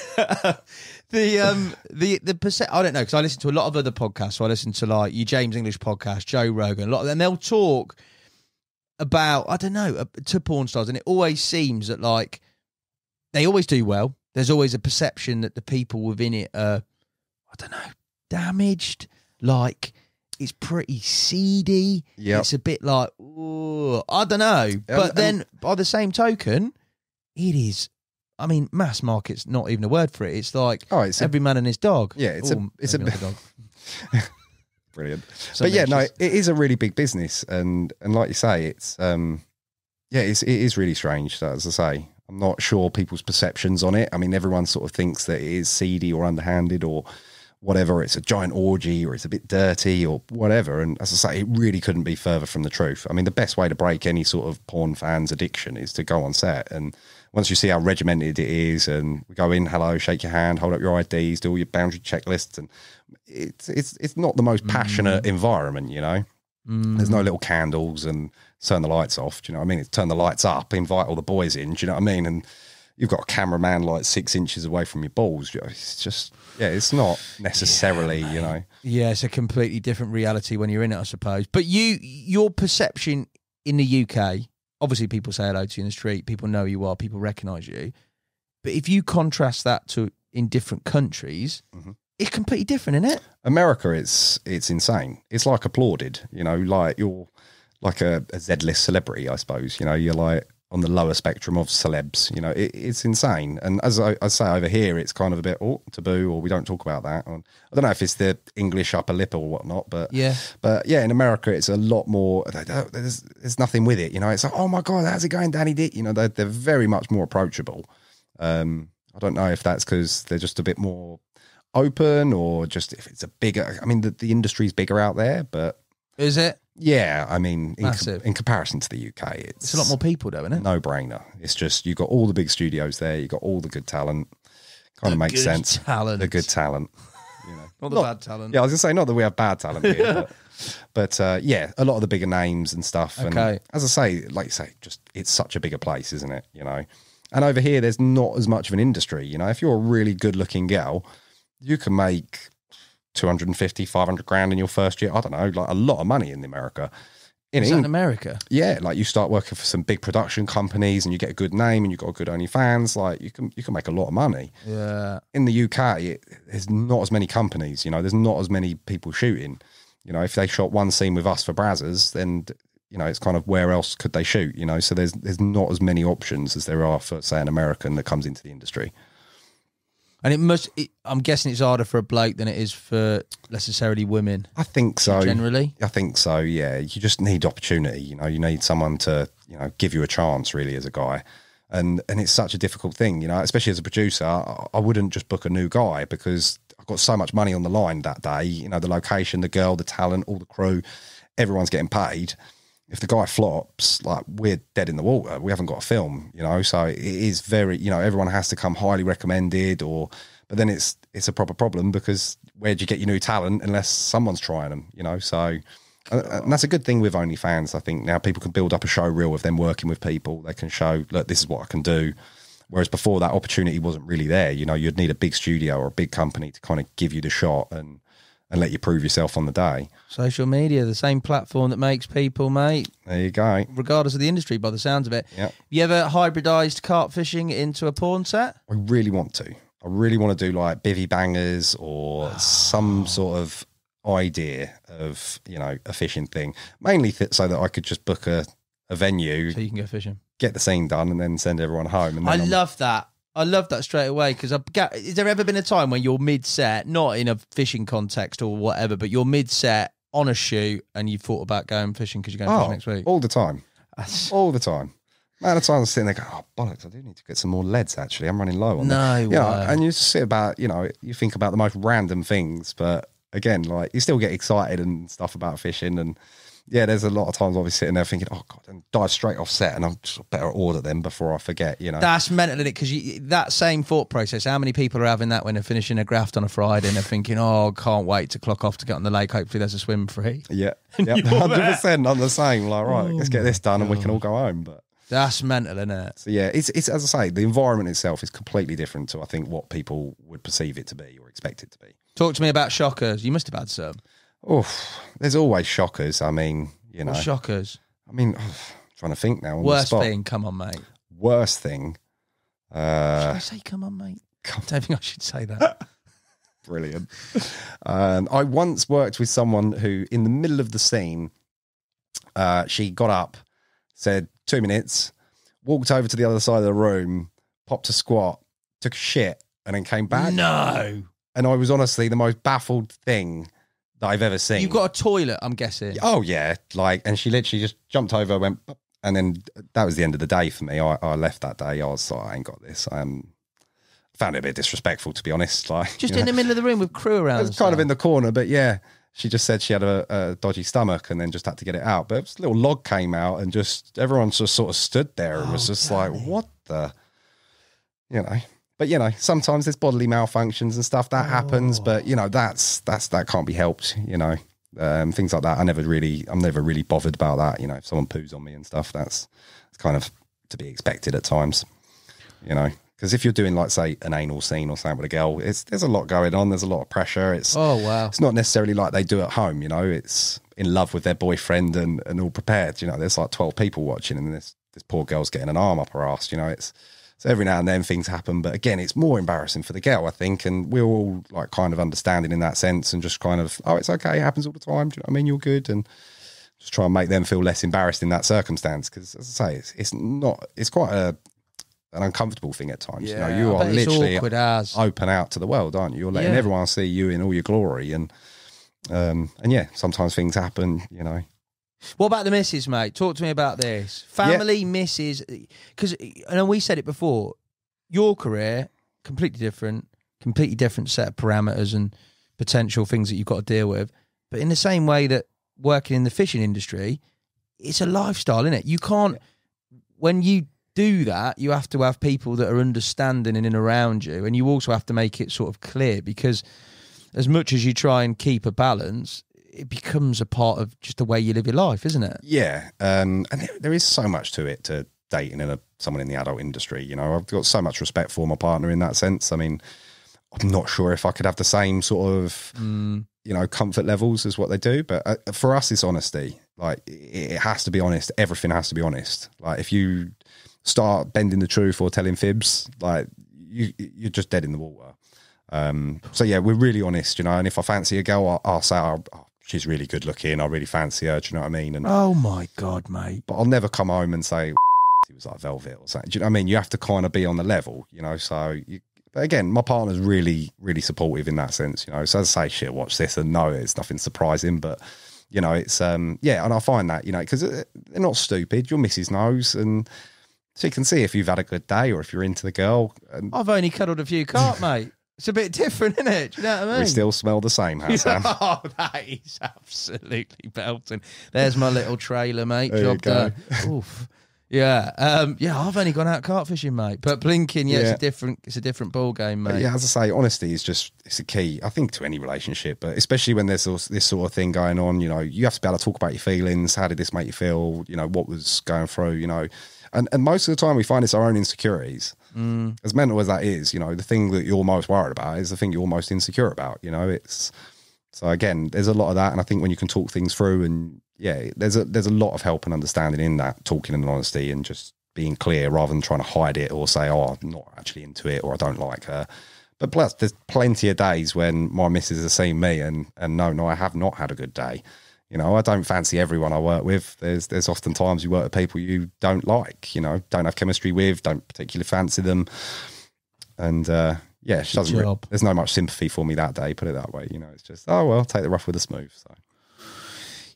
I don't know, because I listen to a lot of other podcasts. So I listen to like your James English podcast, Joe Rogan, a lot of them. They'll talk about, I don't know, to porn stars, and it always seems that like they always do well. There's always a perception that the people within it are, I don't know, damaged. Like it's pretty seedy. Yeah, it's a bit like, ooh, I don't know. But then by the same token, it is. I mean, mass market's not even a word for it. It's like it's every man and his dog. Yeah, it's a bit dog. Brilliant. So but yeah, no, it is a really big business, and like you say, it's it is really strange. As I say, I'm not sure people's perceptions on it. I mean, everyone sort of thinks that it is seedy or underhanded or whatever. It's a giant orgy or it's a bit dirty or whatever. And as I say, it really couldn't be further from the truth. I mean, the best way to break any sort of porn fan's addiction is to go on set, and once you see how regimented it is, and we go in, hello, shake your hand, hold up your IDs, do all your boundary checklists, and it's not the most passionate environment, There's no little candles and turn the lights off. Do you know what I mean? It's turn the lights up, invite all the boys in. Do you know what I mean? And you've got a cameraman like 6 inches away from your balls. It's just, it's not necessarily, Yeah, it's a completely different reality when you're in it, I suppose. But your perception in the UK, obviously people say hello to you in the street, people know who you are, people recognise you. But if you contrast that to in different countries, it's completely different, isn't it? America, it's insane. It's like applauded, like you're like a Z-list celebrity, I suppose. You're like on the lower spectrum of celebs. It's insane. And as I say, over here, it's kind of a bit taboo, or we don't talk about that. I don't know if it's the English upper lip or whatnot, but yeah, in America, it's a lot more. There's nothing with it. It's like, oh my God, how's it going, Danny Dick? They're very much more approachable. I don't know if that's because they're just a bit more open, or just if it's a bigger. I mean, the industry's bigger out there, but is it? Yeah, I mean, in comparison to the UK, it's a lot more people, though, isn't it? No brainer. It's just you've got all the big studios there, you've got all the good talent. Kind of makes sense. The good talent, not the bad talent. Yeah, I was gonna say not that we have bad talent here, but yeah, a lot of the bigger names and stuff. Okay. And as I say, like you say, just it's such a bigger place, isn't it? And over here, there's not as much of an industry. If you're a really good-looking girl, you can make 250, 500 grand in your first year. I don't know, like a lot of money in America. Is that in America? Yeah, like you start working for some big production companies and you get a good name and you've got a good OnlyFans, like you can make a lot of money. Yeah. In the UK, there's not as many companies, there's not as many people shooting. If they shot one scene with us for Brazzers, then it's kind of where else could they shoot, so there's not as many options as there are for, say, an American that comes into the industry. And I'm guessing it's harder for a bloke than it is for necessarily women. I think so. Generally? I think so, yeah. You just need opportunity, you need someone to, give you a chance really as a guy. And it's such a difficult thing, especially as a producer. I wouldn't just book a new guy because I've got so much money on the line that day, the location, the girl, the talent, all the crew, everyone's getting paid. If the guy flops, like we're dead in the water. We haven't got a film, so it is very, everyone has to come highly recommended but then it's a proper problem because where'd you get your new talent unless someone's trying them, so and that's a good thing with OnlyFans. I think now people can build up a show reel of them working with people. They can show, look, this is what I can do. Whereas before that opportunity wasn't really there, you'd need a big studio or a big company to kind of give you the shot and let you prove yourself on the day. Social media, the same platform that makes people, mate. There you go. Regardless of the industry, by the sounds of it. Yep. You ever hybridised carp fishing into a porn set? I really want to. I really want to do like bivvy bangers or some sort of idea of, a fishing thing. Mainly so that I could just book a venue. So you can go fishing. Get the scene done and then send everyone home. And then love that. I love that straight away because has there ever been a time when you're mid-set, not in a fishing context or whatever, but you're mid-set on a shoot and you thought about going fishing because you're going fishing next week? All the time. All the time. Man, the time I'm sitting there going, oh, bollocks, I do need to get some more leads, actually. I'm running low on them. No, and you just sit about, you think about the most random things, but again, like you still get excited and stuff about fishing and yeah, there's a lot of times I'll be sitting there thinking, oh God, and dive straight off set and I'm just better order them before I forget, That's mental, isn't it? Because that same thought process, how many people are having that when they're finishing a graft on a Friday and they're thinking, oh, can't wait to clock off to get on the lake. Hopefully there's a swim free. Yeah, 100%. I'm the same. Like, right, let's get this done and we can all go home. But that's mental, isn't it? So yeah, it's as I say, the environment itself is completely different to, I think, what people would perceive it to be or expect it to be. Talk to me about shockers. You must have had some. Oh, there's always shockers. I mean, What shockers? I mean, trying to think now. Worst thing, come on, mate. Worst thing. Should I say, come on, mate? I don't think I should say that. Brilliant. I once worked with someone who, in the middle of the scene, she got up, said 2 minutes, walked over to the other side of the room, popped a squat, took a shit, and then came back. No. And I was honestly the most baffled thing that I've ever seen. You've got a toilet, I'm guessing. Oh, yeah. And she literally just jumped over, went, and then that was the end of the day for me. I left that day. I was like, I ain't got this. I found it a bit disrespectful, to be honest. Like, just in the middle of the room with crew around. It was kind of in the corner, but yeah. She just said she had a dodgy stomach and then just had to get it out. But a little log came out and just everyone just sort of stood there and was just like, what the, But, sometimes there's bodily malfunctions and stuff that happens. But, that can't be helped, things like that. I'm never really bothered about that. If someone poos on me and stuff, it's kind of to be expected at times, Because if you're doing, like, say, an anal scene or something with a girl, there's a lot going on. There's a lot of pressure. It's not necessarily like they do at home, It's in love with their boyfriend and all prepared. There's like 12 people watching and this poor girl's getting an arm up her ass, So every now and then things happen, but again, it's more embarrassing for the girl, I think, and we're all like kind of understanding in that sense, and just kind of, oh, it's okay, it happens all the time. Do you know what I mean? You're good, and just try and make them feel less embarrassed in that circumstance. Because as I say, it's quite an uncomfortable thing at times. Yeah, you know, you are literally awkward open out to the world, aren't you? You're letting everyone see you in all your glory, and yeah, sometimes things happen. You know. What about the missus, mate? Talk to me about this. Family, missus, because I know we said it before. Your career completely different set of parameters and potential things that you've got to deal with. But in the same way that working in the fishing industry, it's a lifestyle, isn't it? You can't, when you do that, you have to have people that are understanding in and around you, and you also have to make it sort of clear, because as much as you try and keep a balance, it becomes a part of just the way you live your life, isn't it? Yeah, and there is so much to it, to dating someone in the adult industry. You know, I've got so much respect for my partner in that sense. I mean, I'm not sure if I could have the same sort of, you know, comfort levels as what they do. But for us, it's honesty. Like, it has to be honest. Everything has to be honest. Like, if you start bending the truth or telling fibs, like, you're just dead in the water. So yeah, we're really honest, you know. And if I fancy a girl, I'll say, oh, she's really good looking, I really fancy her, do you know what I mean? And oh my God, mate. But I'll never come home and say he was like velvet or something. Do you know what I mean? You have to kind of be on the level, you know. So but again, my partner's really, really supportive in that sense, you know. So as I say, shit, watch this, and no, it's nothing surprising, but you know, it's yeah, and I find that, you know, because they're not stupid. Your missus knows, and so you can see if you've had a good day or if you're into the girl. And I've only cuddled a few carp, mate. It's a bit different, isn't it? Do you know what I mean? We still smell the same, Hassan. Oh, that is absolutely belting. There's my little trailer, mate. There Job done. Oof. Yeah, yeah. I've only gone out carp fishing, mate. But blinking, yeah, it's a different ball game, mate. But yeah, as I say, honesty is it's a key, I think, to any relationship. But especially when there's this sort of thing going on, you know, you have to be able to talk about your feelings. How did this make you feel? You know, what was going through? You know, and most of the time we find it's our own insecurities. As mental as that is, you know, the thing that you're most worried about is the thing you're most insecure about. You know, it's so again, there's a lot of that, and I think when you can talk things through, and yeah, there's a lot of help and understanding in that, talking and honesty, and just being clear rather than trying to hide it or say, oh, I'm not actually into it, or I don't like her. But plus, there's plenty of days when my missus has seen me and no, I have not had a good day. You know, I don't fancy everyone I work with. There's often times you work with people you don't like, you know, don't have chemistry with, don't particularly fancy them. And yeah, she doesn't. There's no much sympathy for me that day, put it that way. You know, it's just, oh, well, take the rough with the smooth. So.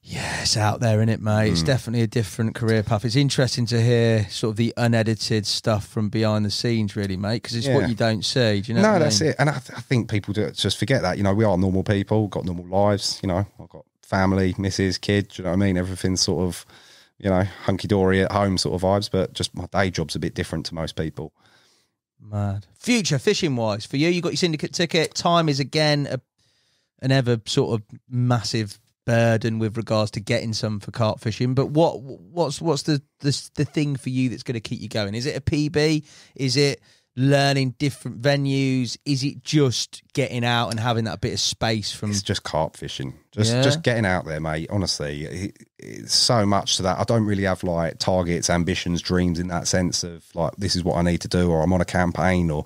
Yeah, it's out there, isn't it, mate? It's definitely a different career path. It's interesting to hear sort of the unedited stuff from behind the scenes, really, mate, because it's what you don't see. Do you know what I mean? That's it. And I think people just forget that. You know, we are normal people, got normal lives. You know, I've got family, missus, kids, you know what I mean? Everything's sort of, you know, hunky-dory at home sort of vibes, but just my day job's a bit different to most people. Mad. Future, fishing-wise, for you got your syndicate ticket. Time is, again, an ever sort of massive burden with regards to getting some for carp fishing. But what's the thing for you that's going to keep you going? Is it a PB? Is it learning different venues? Is it just getting out and having that bit of space from? It's just carp fishing. Just getting out there, mate. Honestly, it's so much to that. I don't really have like targets, ambitions, dreams in that sense of like, this is what I need to do, or I'm on a campaign, or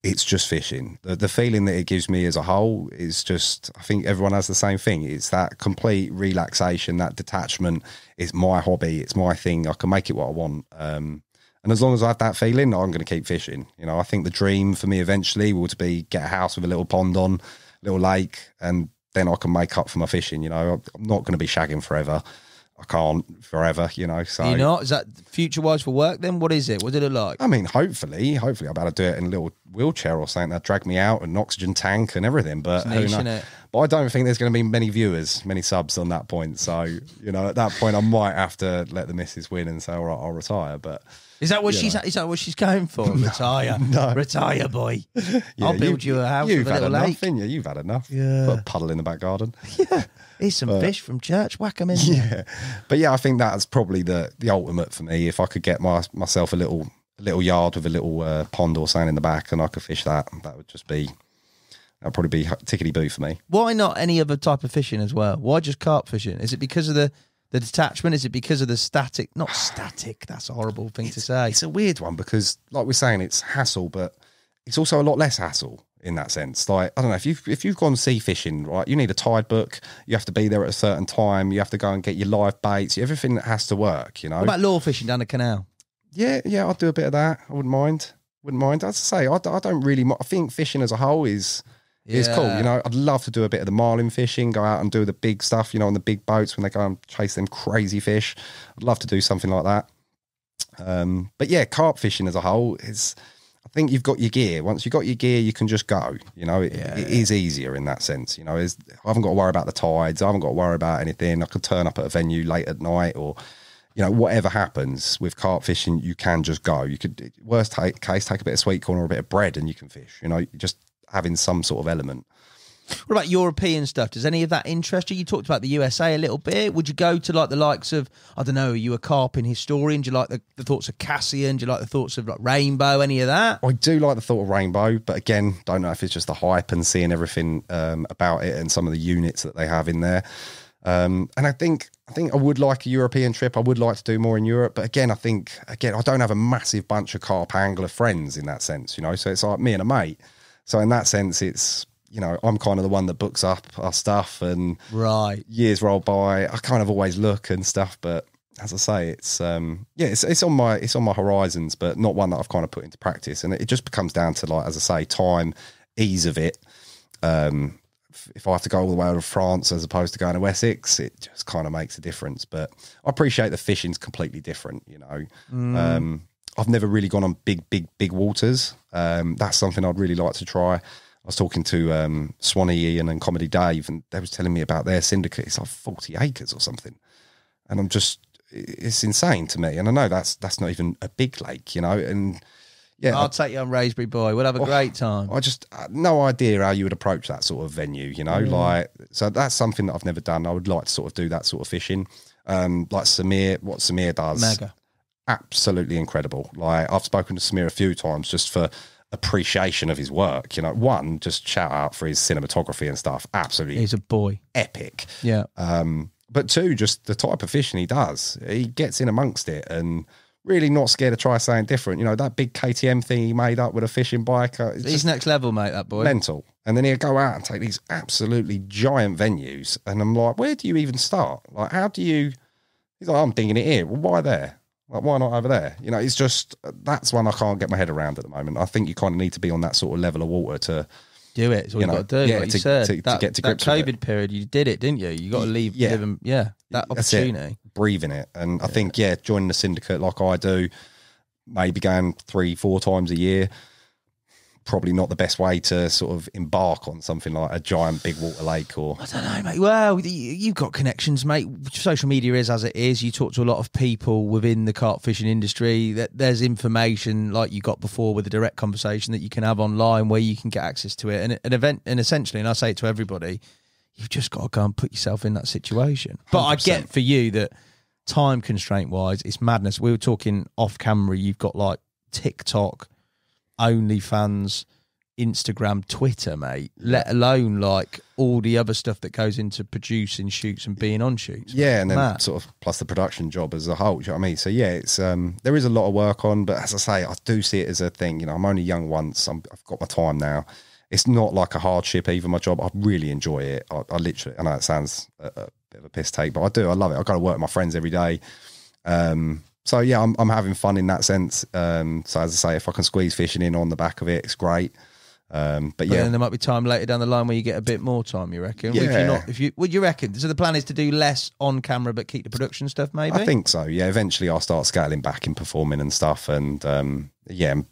it's just fishing. The feeling that it gives me as a whole is just, I think everyone has the same thing. It's that complete relaxation, that detachment. It's my hobby. It's my thing. I can make it what I want. And as long as I have that feeling, I'm going to keep fishing. You know, I think the dream for me eventually will to be get a house with a little pond on, little lake, and then I can make up for my fishing. You know, I'm not going to be shagging forever. I can't forever, you know. So you're not? Is that future-wise for work then? What is it? What did it look like? I mean, hopefully I'll be able to do it in a little wheelchair or something that drag me out, and an oxygen tank and everything. But it's niche, innit? But I don't think there's going to be many viewers, many subs on that point. So, you know, at that point I might have to let the missus win and say, all right, I'll retire. But is that what she's going for? Retire. No. Retire, boy. Yeah, I'll build you a house with a little lake. You've had enough. Yeah. Put a puddle in the back garden. Yeah. Here's some fish from church. Whack them in. Yeah. But yeah, I think that's probably the ultimate for me. If I could get myself a little yard with a little pond or something in the back, and I could fish that would just be, that'd probably be tickety-boo for me. Why not any other type of fishing as well? Why just carp fishing? Is it because of the The detachment, is it because of the static? Not static, that's a horrible thing to say. It's a weird one because, like we're saying, it's hassle, but it's also a lot less hassle in that sense. Like, I don't know, if you've gone sea fishing, right, you need a tide book, you have to be there at a certain time, you have to go and get your live baits, everything that has to work, you know. What about lure fishing down the canal? Yeah, I'd do a bit of that. I wouldn't mind. As I say, I don't really. I think fishing as a whole is cool. You know, I'd love to do a bit of the marlin fishing, go out and do the big stuff. You know, on the big boats when they go and chase them crazy fish. I'd love to do something like that. But yeah, carp fishing as a whole is. I think you've got your gear. Once you've got your gear, you can just go. You know, it is easier in that sense. You know, I haven't got to worry about the tides. I haven't got to worry about anything. I could turn up at a venue late at night or. You know, whatever happens with carp fishing, you can just go. You could, worst case, take a bit of sweet corn or a bit of bread and you can fish. You know, just having some sort of element. What about European stuff? Does any of that interest you? You talked about the USA a little bit. Would you go to like the likes of, I don't know, are you a carping historian? Do you like the thoughts of Cassian? Do you like the thoughts of like Rainbow? Any of that? I do like the thought of Rainbow, but again, don't know if it's just the hype and seeing everything about it and some of the units that they have in there. And I think I would like a European trip. I would like to do more in Europe, but again, I don't have a massive bunch of carp angler friends in that sense, you know. So it's like me and a mate. So in that sense, it's, you know, I'm kind of the one that books up our stuff, and right, years roll by. I kind of always look and stuff, but as I say, it's it's on my horizons, but not one that I've kind of put into practice. And it just becomes down to, like, as I say, time, ease of it. If I have to go all the way over to France as opposed to going to Essex, it just kind of makes a difference. But I appreciate the fishing's completely different, you know. I've never really gone on big waters. That's something I'd really like to try. I was talking to Swanee Ian and Comedy Dave, and they was telling me about their syndicate. It's like 40 acres or something. And it's insane to me. And I know that's not even a big lake, you know, and yeah, I'll take you on Raspberry Boy. We'll have a great time. I just no idea how you would approach that sort of venue, you know, like, so that's something that I've never done. I would like to sort of do that sort of fishing. Like what Samir does. Mega. Absolutely incredible. Like, I've spoken to Samir a few times just for appreciation of his work, you know. One, just shout out for his cinematography and stuff. Absolutely. He's a boy. Epic. Yeah. But two, just the type of fishing he does. He gets in amongst it and really not scared to try something different. You know, that big KTM thing he made up with a fishing bike. He's next level, mate, that boy. Mental. And then he'll go out and take these absolutely giant venues. And I'm like, where do you even start? Like, how do you... He's like, I'm digging it here. Well, why there? Like, why not over there? You know, it's just... That's one I can't get my head around at the moment. I think you kind of need to be on that sort of level of water to... Do it. It's all you got to do. Yeah, like you said. To get to grips that with COVID period, you did it, didn't you? You got to leave them, that opportunity. Breathing it. And I think, joining the syndicate like I do, maybe going 3-4 times a year, probably not the best way to sort of embark on something like a giant big water lake. Or I don't know, mate. Well, you've got connections, mate. Social media is as it is. You talk to a lot of people within the carp fishing industry. That there's information like you got before with a direct conversation that you can have online where you can get access to it. And an event, and essentially, and I say it to everybody, you've just got to go and put yourself in that situation. 100%. But I get for you that time constraint wise, it's madness. We were talking off camera. You've got like TikTok, OnlyFans, Instagram, Twitter, mate, let alone like all the other stuff that goes into producing shoots and being on shoots. Yeah, and then sort of plus the production job as a whole, do you know what I mean? So yeah, it's there is a lot of work on, but as I say, I do see it as a thing. You know, I'm only young once. I've got my time now. It's not like a hardship either, my job. I really enjoy it. I literally, I know it sounds a bit of a piss take, but I do. I love it. I go to work with my friends every day. So yeah, I'm having fun in that sense. So as I say, if I can squeeze fishing in on the back of it, it's great. But yeah, then there might be time later down the line where you get a bit more time. You reckon? Yeah. Would you reckon? So the plan is to do less on camera, but keep the production stuff. Maybe. I think so. Yeah. Eventually, I'll start scaling back in performing and stuff, and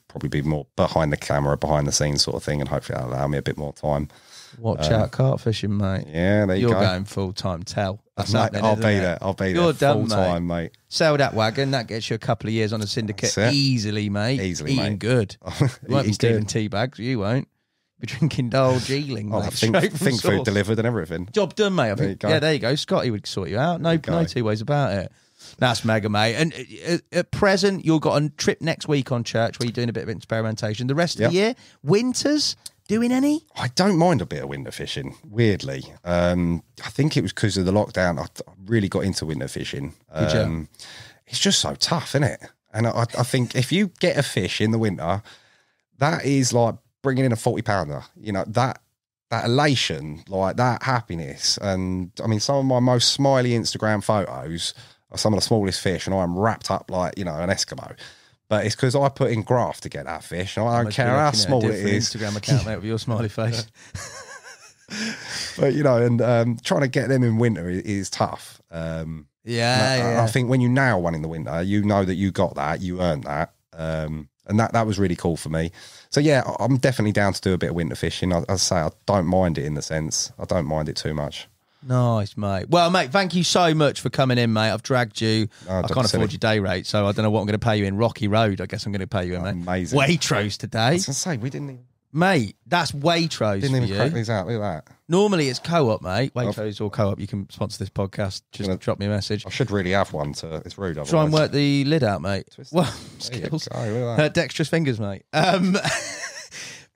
probably be more behind the camera, behind the scenes sort of thing, and hopefully that'll allow me a bit more time. Watch out, carp fishing, mate. Yeah, there you go. You're going full time. That's mate, I'll be there. I'll be there full time, mate. Sell that wagon. That gets you a couple of years on a syndicate easily, mate. Easily, eating mate. good. You won't be stealing tea bags. You won't be drinking Dole Geeling, mate. I think food delivered and everything. Job done, mate. There you go. Yeah, there you go. Scotty would sort you out. No two ways about it. That's mega, mate. And at present, you've got a trip next week on church where you're doing a bit of experimentation. The rest of the year, winters, doing any? I don't mind a bit of winter fishing, weirdly. I think it was because of the lockdown. I really got into winter fishing. It's just so tough, isn't it? And I think if you get a fish in the winter, that is like bringing in a 40-pounder. You know, that elation, like that happiness. And I mean, some of my most smiley Instagram photos are some of the smallest fish, and I'm wrapped up like, you know, an Eskimo. But it's because I put in graft to get that fish, and I don't care how small it is. Instagram account, mate, with your smiley face. But, you know, and trying to get them in winter is tough. I think when you nail one in the winter, you know that you got that, you earned that. And that was really cool for me. So, yeah, I'm definitely down to do a bit of winter fishing. As I say, I don't mind it in the sense. I don't mind it too much. Nice, mate. Well, mate, thank you so much for coming in, mate. I've dragged you. I can't afford your day rate, so I don't know what I'm going to pay you in. Rocky Road, I guess I'm going to pay you in, mate. Amazing. Waitrose today. I was going to say, we didn't even... Mate, that's Waitrose Didn't for even you. crack these out. Look at that. Normally it's Co-op, mate. Waitrose or Co-op. You can sponsor this podcast. Just drop me a message. I should really have one. It's rude. Otherwise. Try and work the lid out, mate. Twist well, there skills. Look at that. Dexterous fingers, mate.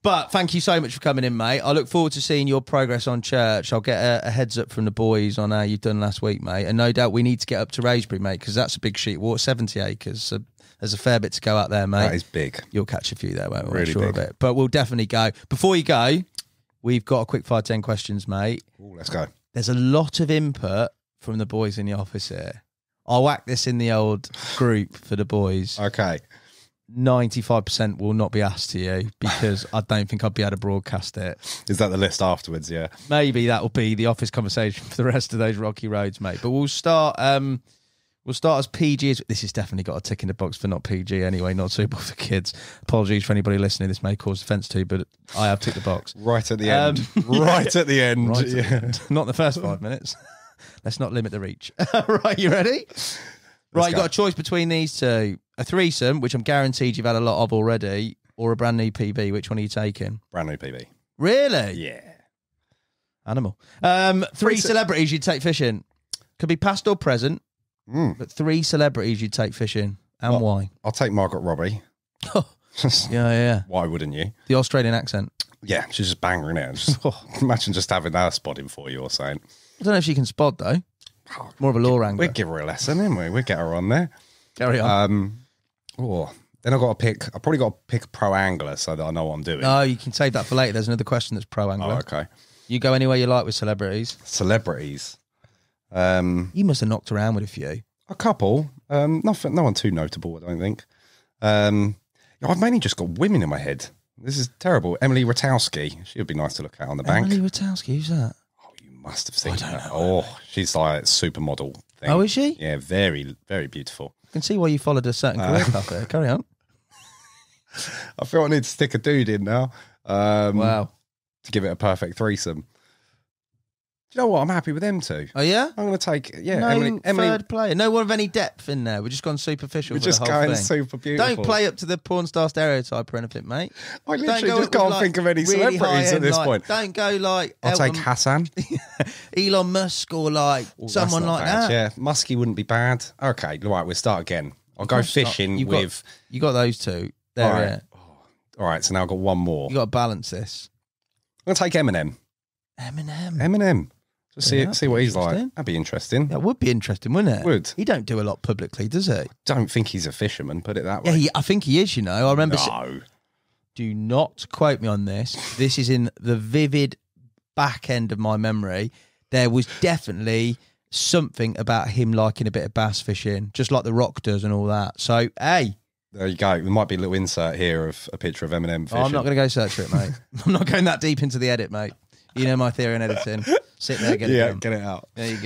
But thank you so much for coming in, mate. I look forward to seeing your progress on church. I'll get a heads up from the boys on how you've done last week, mate. And no doubt we need to get up to Raysbury, mate, because that's a big sheet of water, 70 acres. So there's a fair bit to go out there, mate. That is big. You'll catch a few there, won't we? Really sure big. of it. But we'll definitely go. Before you go, we've got a quick 5-10 questions, mate. Ooh, let's go. There's a lot of input from the boys in the office here. I'll whack this in the old group for the boys. Okay. 95% will not be asked to you because I don't think I'd be able to broadcast it. Is that the list afterwards? Yeah. Maybe that will be the office conversation for the rest of those rocky roads, mate. But we'll start as PG. This has definitely got a tick in the box for not PG anyway, not suitable for kids. Apologies for anybody listening. This may cause offence to, but I have ticked the box. Right at the end. Right at the end. Right at the end. Not the first 5 minutes. Let's not limit the reach. Right, you ready? Right, you've got a choice between these two. A threesome, which I'm guaranteed you've had a lot of already, or a brand new PB. Which one are you taking? Brand new PB. Really? Yeah. Animal. 3 celebrities you'd take fishing. Could be past or present, but 3 celebrities you'd take fishing. And why? I'll take Margaret Robbie. Yeah. Why wouldn't you? The Australian accent. Yeah, she's just banging it. Just, imagine just having her spotting for you or something. I don't know if she can spot, though. More of a law angler. We'd give her a lesson, didn't we? We'd get her on there. Carry on. Then I've probably got to pick a pro angler so that I know what I'm doing. No, you can save that for later. There's another question that's pro angler. Oh, okay. You go anywhere you like with celebrities. Celebrities. You must have knocked around with a few. A couple. Nothing. No one too notable, I don't think. I've mainly just got women in my head. This is terrible. Emily Ratajkowski. She would be nice to look at on the bank. Emily Ratajkowski, who's that? Oh, you must have seen her. know. Oh, she's like a supermodel thing. Oh, is she? Yeah, very, very beautiful. I can see why you followed a certain career path there. Carry on. I feel I need to stick a dude in now. Wow. To give it a perfect threesome. Do you know what? I'm happy with them two. Oh, yeah? I'm going to take, No Emily. third player. No one of any depth in there. We're just gone superficial We're for just the whole going thing. super beautiful. Don't play up to the porn star stereotype or anything, mate. I literally Don't just can't with, think of any really celebrities at high-end, this like, point. Don't go like I'll take Hassan. Elon Musk or like someone That's not like bad. that. Yeah, Muskie wouldn't be bad. Okay, right, we'll start again. I'll go fishing You got those two. There, All right. yeah. All right, so now I've got one more. You got to balance this. I'm going to take Eminem. Eminem. Just Yeah, see what he's like. interesting. That'd be interesting. That would be interesting, wouldn't it? Would. He don't do a lot publicly, does he? Don't think he's a fisherman, put it that Yeah, way. I think he is, you know. I remember... No. Do not quote me on this. This is in the vivid back end of my memory. There was definitely something about him liking a bit of bass fishing, just like The Rock does and all that. So, hey... There you go. There might be a little insert here of a picture of Eminem fishing. I'm not going to go search for it, mate. I'm not going that deep into the edit, mate. You know my theory in editing. Sit there, get it done. Get it out. There you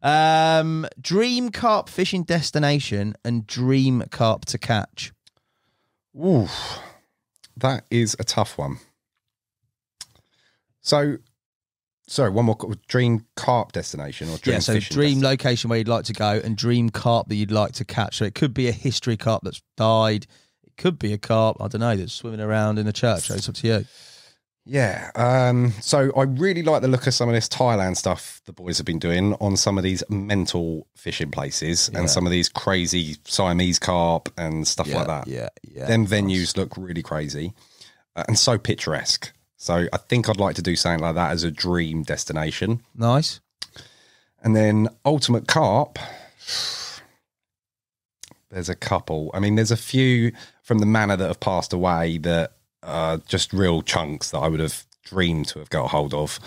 go. Dream carp fishing destination and dream carp to catch. Ooh, that is a tough one. So, sorry, one more. Dream carp destination or dream fishing dream location where you'd like to go and dream carp that you'd like to catch. So it could be a history carp that's died. It could be a carp, I don't know, that's swimming around in the church. So it's up to you. Yeah. So I really like the look of some of this Thailand stuff the boys have been doing on some of these mental fishing places and some of these crazy Siamese carp and stuff like that. Yeah. Them venues look really crazy and so picturesque. So I think I'd like to do something like that as a dream destination. Nice. And then ultimate carp, there's a couple. I mean, there's a few from the manor that have passed away that are just real chunks that I would have dreamed to have got a hold of.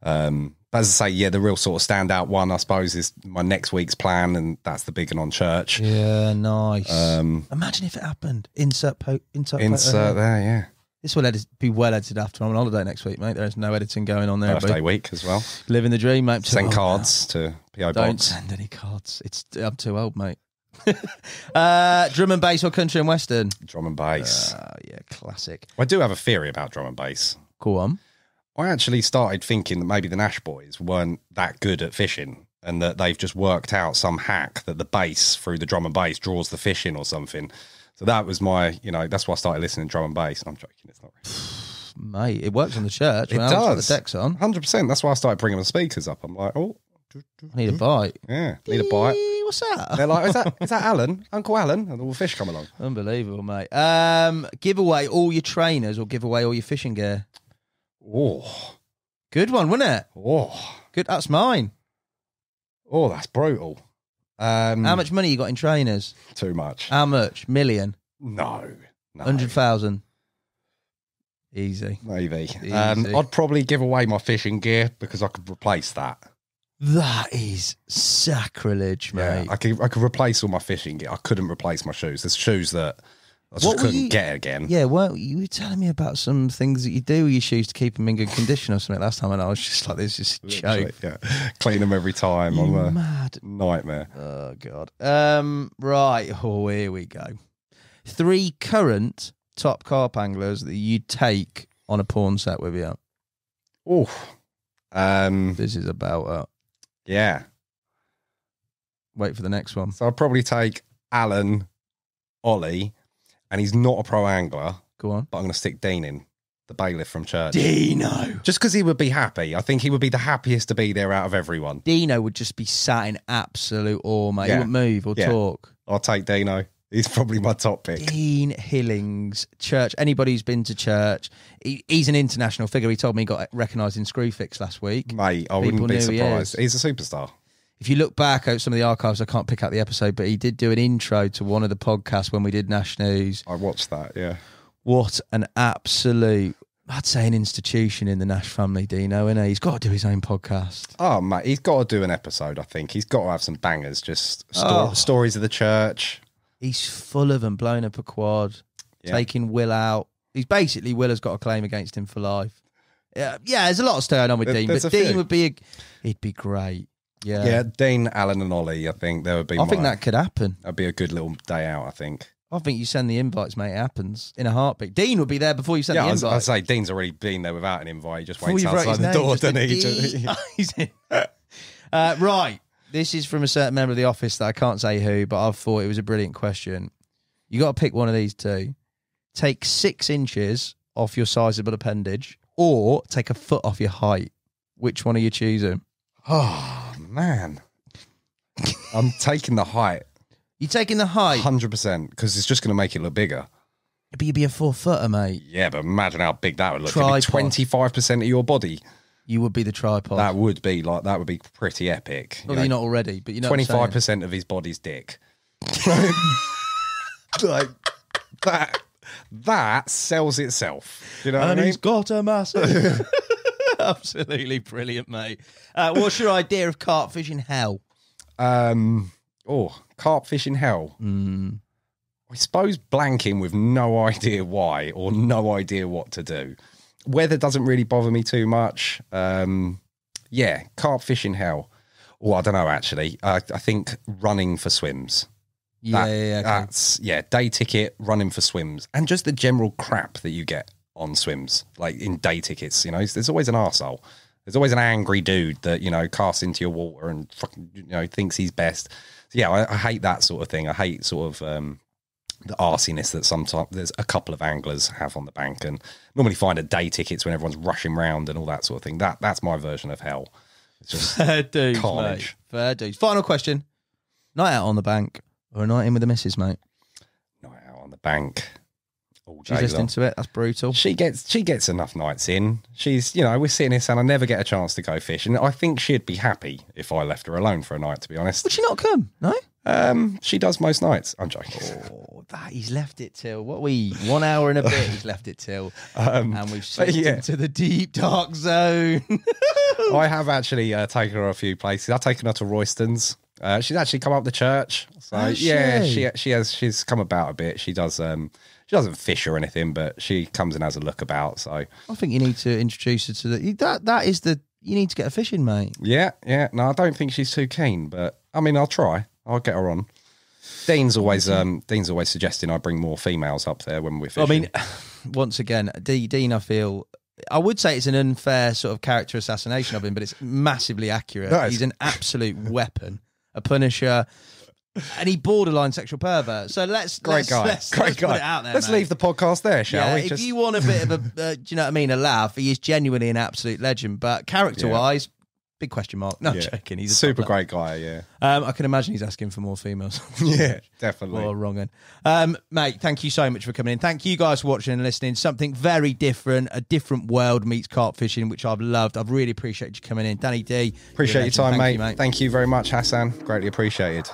But as I say, yeah, the real sort of standout one, I suppose, is my next week's plan, and that's the Big and On Church. Yeah, nice. Imagine if it happened. Insert there, yeah. This will be well edited after I'm on holiday next week, mate. There's no editing going on there. Birthday week as well. Living the dream, mate. Send cards to PO Box. Don't send any cards. I'm too old, mate. Drum and bass or country and western? Drum and bass. Yeah, classic. I do have a theory about drum and bass. Go on. I actually started thinking that maybe the Nash boys weren't that good at fishing and that they've just worked out some hack that the bass through the drum and bass draws the fish in or something. So that was my, that's why I started listening to drum and bass. I'm joking, it's not really. Mate, it works on the church. It does. The deck's on. 100%. That's why I started bringing the speakers up. I'm like, oh. I need a bite. Yeah, need a bite. What's that? They're like, is that Alan? Uncle Alan? And all the fish come along. Unbelievable, mate. Give away all your trainers or give away all your fishing gear? Oh. Good one, wasn't it? Oh. Good. That's mine. Oh, that's brutal. How much money you got in trainers? Too much. How much? Million? No. 100,000? Easy. Maybe. I'd probably give away my fishing gear because I could replace that. That is sacrilege, mate. Yeah, I could replace all my fishing gear. I couldn't replace my shoes. There's shoes that I just couldn't get again. Yeah, well, you were telling me about some things that you do with your shoes to keep them in good condition or something last time, and I was just like, this is a joke. Yeah. Clean them every time. I'm a mad nightmare. Oh, God. Right. Oh, here we go. 3 current top carp anglers that you'd take on a pawn set with you. Oh. This is about yeah. Wait for the next one. So I'd probably take Alan, Ollie, and he's not a pro angler. Go on. But I'm going to stick Dean in, the bailiff from church. Dino. Just because he would be happy. I think he would be the happiest to be there out of everyone. Dino would just be sat in absolute awe, mate. Yeah. He wouldn't move or talk. I'll take Dino. He's probably my top pick. Dean Hillings, church. Anybody who's been to church, he's an international figure. He told me he got recognised in Screwfix last week. Mate, I wouldn't be surprised. He's a superstar. If you look back at some of the archives, I can't pick out the episode, but he did do an intro to one of the podcasts when we did Nash News. I watched that, yeah. What an absolute, I'd say an institution in the Nash family, Dino, isn't he? He's got to do his own podcast. Oh, mate, he's got to do an episode, I think. He's got to have some bangers, just stories of the church. He's full of them, blowing up a quad, taking Will out. He's basically, Will has got a claim against him for life. Yeah, there's a lot of going on with Dean, but Dean would be, he'd be great. Yeah, Dean, Alan and Ollie, I think there would be I think that could happen. That'd be a good little day out, I think. I think you send the invites, mate, it happens in a heartbeat. Dean would be there before you send the invites. I'd say Dean's already been there without an invite. He just waits outside the door, doesn't he? Right. This is from a certain member of the office that I can't say who, but I thought it was a brilliant question. You got to pick one of these two. Take 6 inches off your sizable appendage or take a foot off your height. Which one are you choosing? Oh, man. I'm taking the height. You're taking the height? 100%, because it's just going to make it look bigger. But you'd be a 4-footer, mate. Yeah, but imagine how big that would look. Tripod. It'd be 25% of your body. You would be the tripod. That would be pretty epic. Not that you're not already, but you know 25% of his body's dick. Like that sells itself. You know what I mean? He's got a massive. Absolutely brilliant, mate. What's your idea of carp fishing hell? Carp fishing hell. I suppose blanking with no idea why or no idea what to do. Weather doesn't really bother me too much. Carp fishing hell. I don't know, actually. I think running for swims. That's day ticket, running for swims. And just the general crap that you get on swims, like in day tickets, there's always an arsehole. There's always an angry dude that, casts into your water and fucking, thinks he's best. So, I hate that sort of thing. I hate sort of the arsiness that sometimes there's a couple of anglers have on the bank, and normally find at day tickets when everyone's rushing round and all that sort of thing. That's my version of hell. It's just fair dues, carnage. Mate. Fair dues. Final question. Night out on the bank or a night in with the missus, mate? Night out on the bank. all She's day listening long. to it. That's brutal. She gets enough nights in. She's, we're sitting here saying I never get a chance to go fishing. I think she'd be happy if I left her alone for a night, to be honest. Would she not come? No? She does most nights. I'm joking. Oh, he's left it till, 1 hour and a bit he's left it till. And we've slipped into the deep, dark zone. I have actually taken her a few places. I've taken her to Royston's. She's actually come up the church. So she's come about a bit. She doesn't fish or anything, but she comes and has a look about. So I think you need to introduce her to you need to get her fishing, mate. Yeah. No, I don't think she's too keen, but I mean, I'll try. I'll get her on. Dean's always suggesting I bring more females up there when we're fishing. I mean, once again, Dean, I would say it's an unfair sort of character assassination of him, but it's massively accurate. He's an absolute weapon, a punisher, and he borderline sexual pervert. So let's put it out there. Let's leave the podcast there, shall we? If you want a bit of a, do you know what I mean, a laugh, he is genuinely an absolute legend. But character-wise, big question mark. No, I'm joking. He's a super great guy, yeah. I can imagine he's asking for more females. Yeah, definitely. Well, wrong one. Mate, thank you so much for coming in. Thank you guys for watching and listening. Something very different, a different world meets carp fishing, which I've loved. I've really appreciated you coming in. Danny D. Appreciate your time, mate. Thank you very much, Hassan. Greatly appreciated.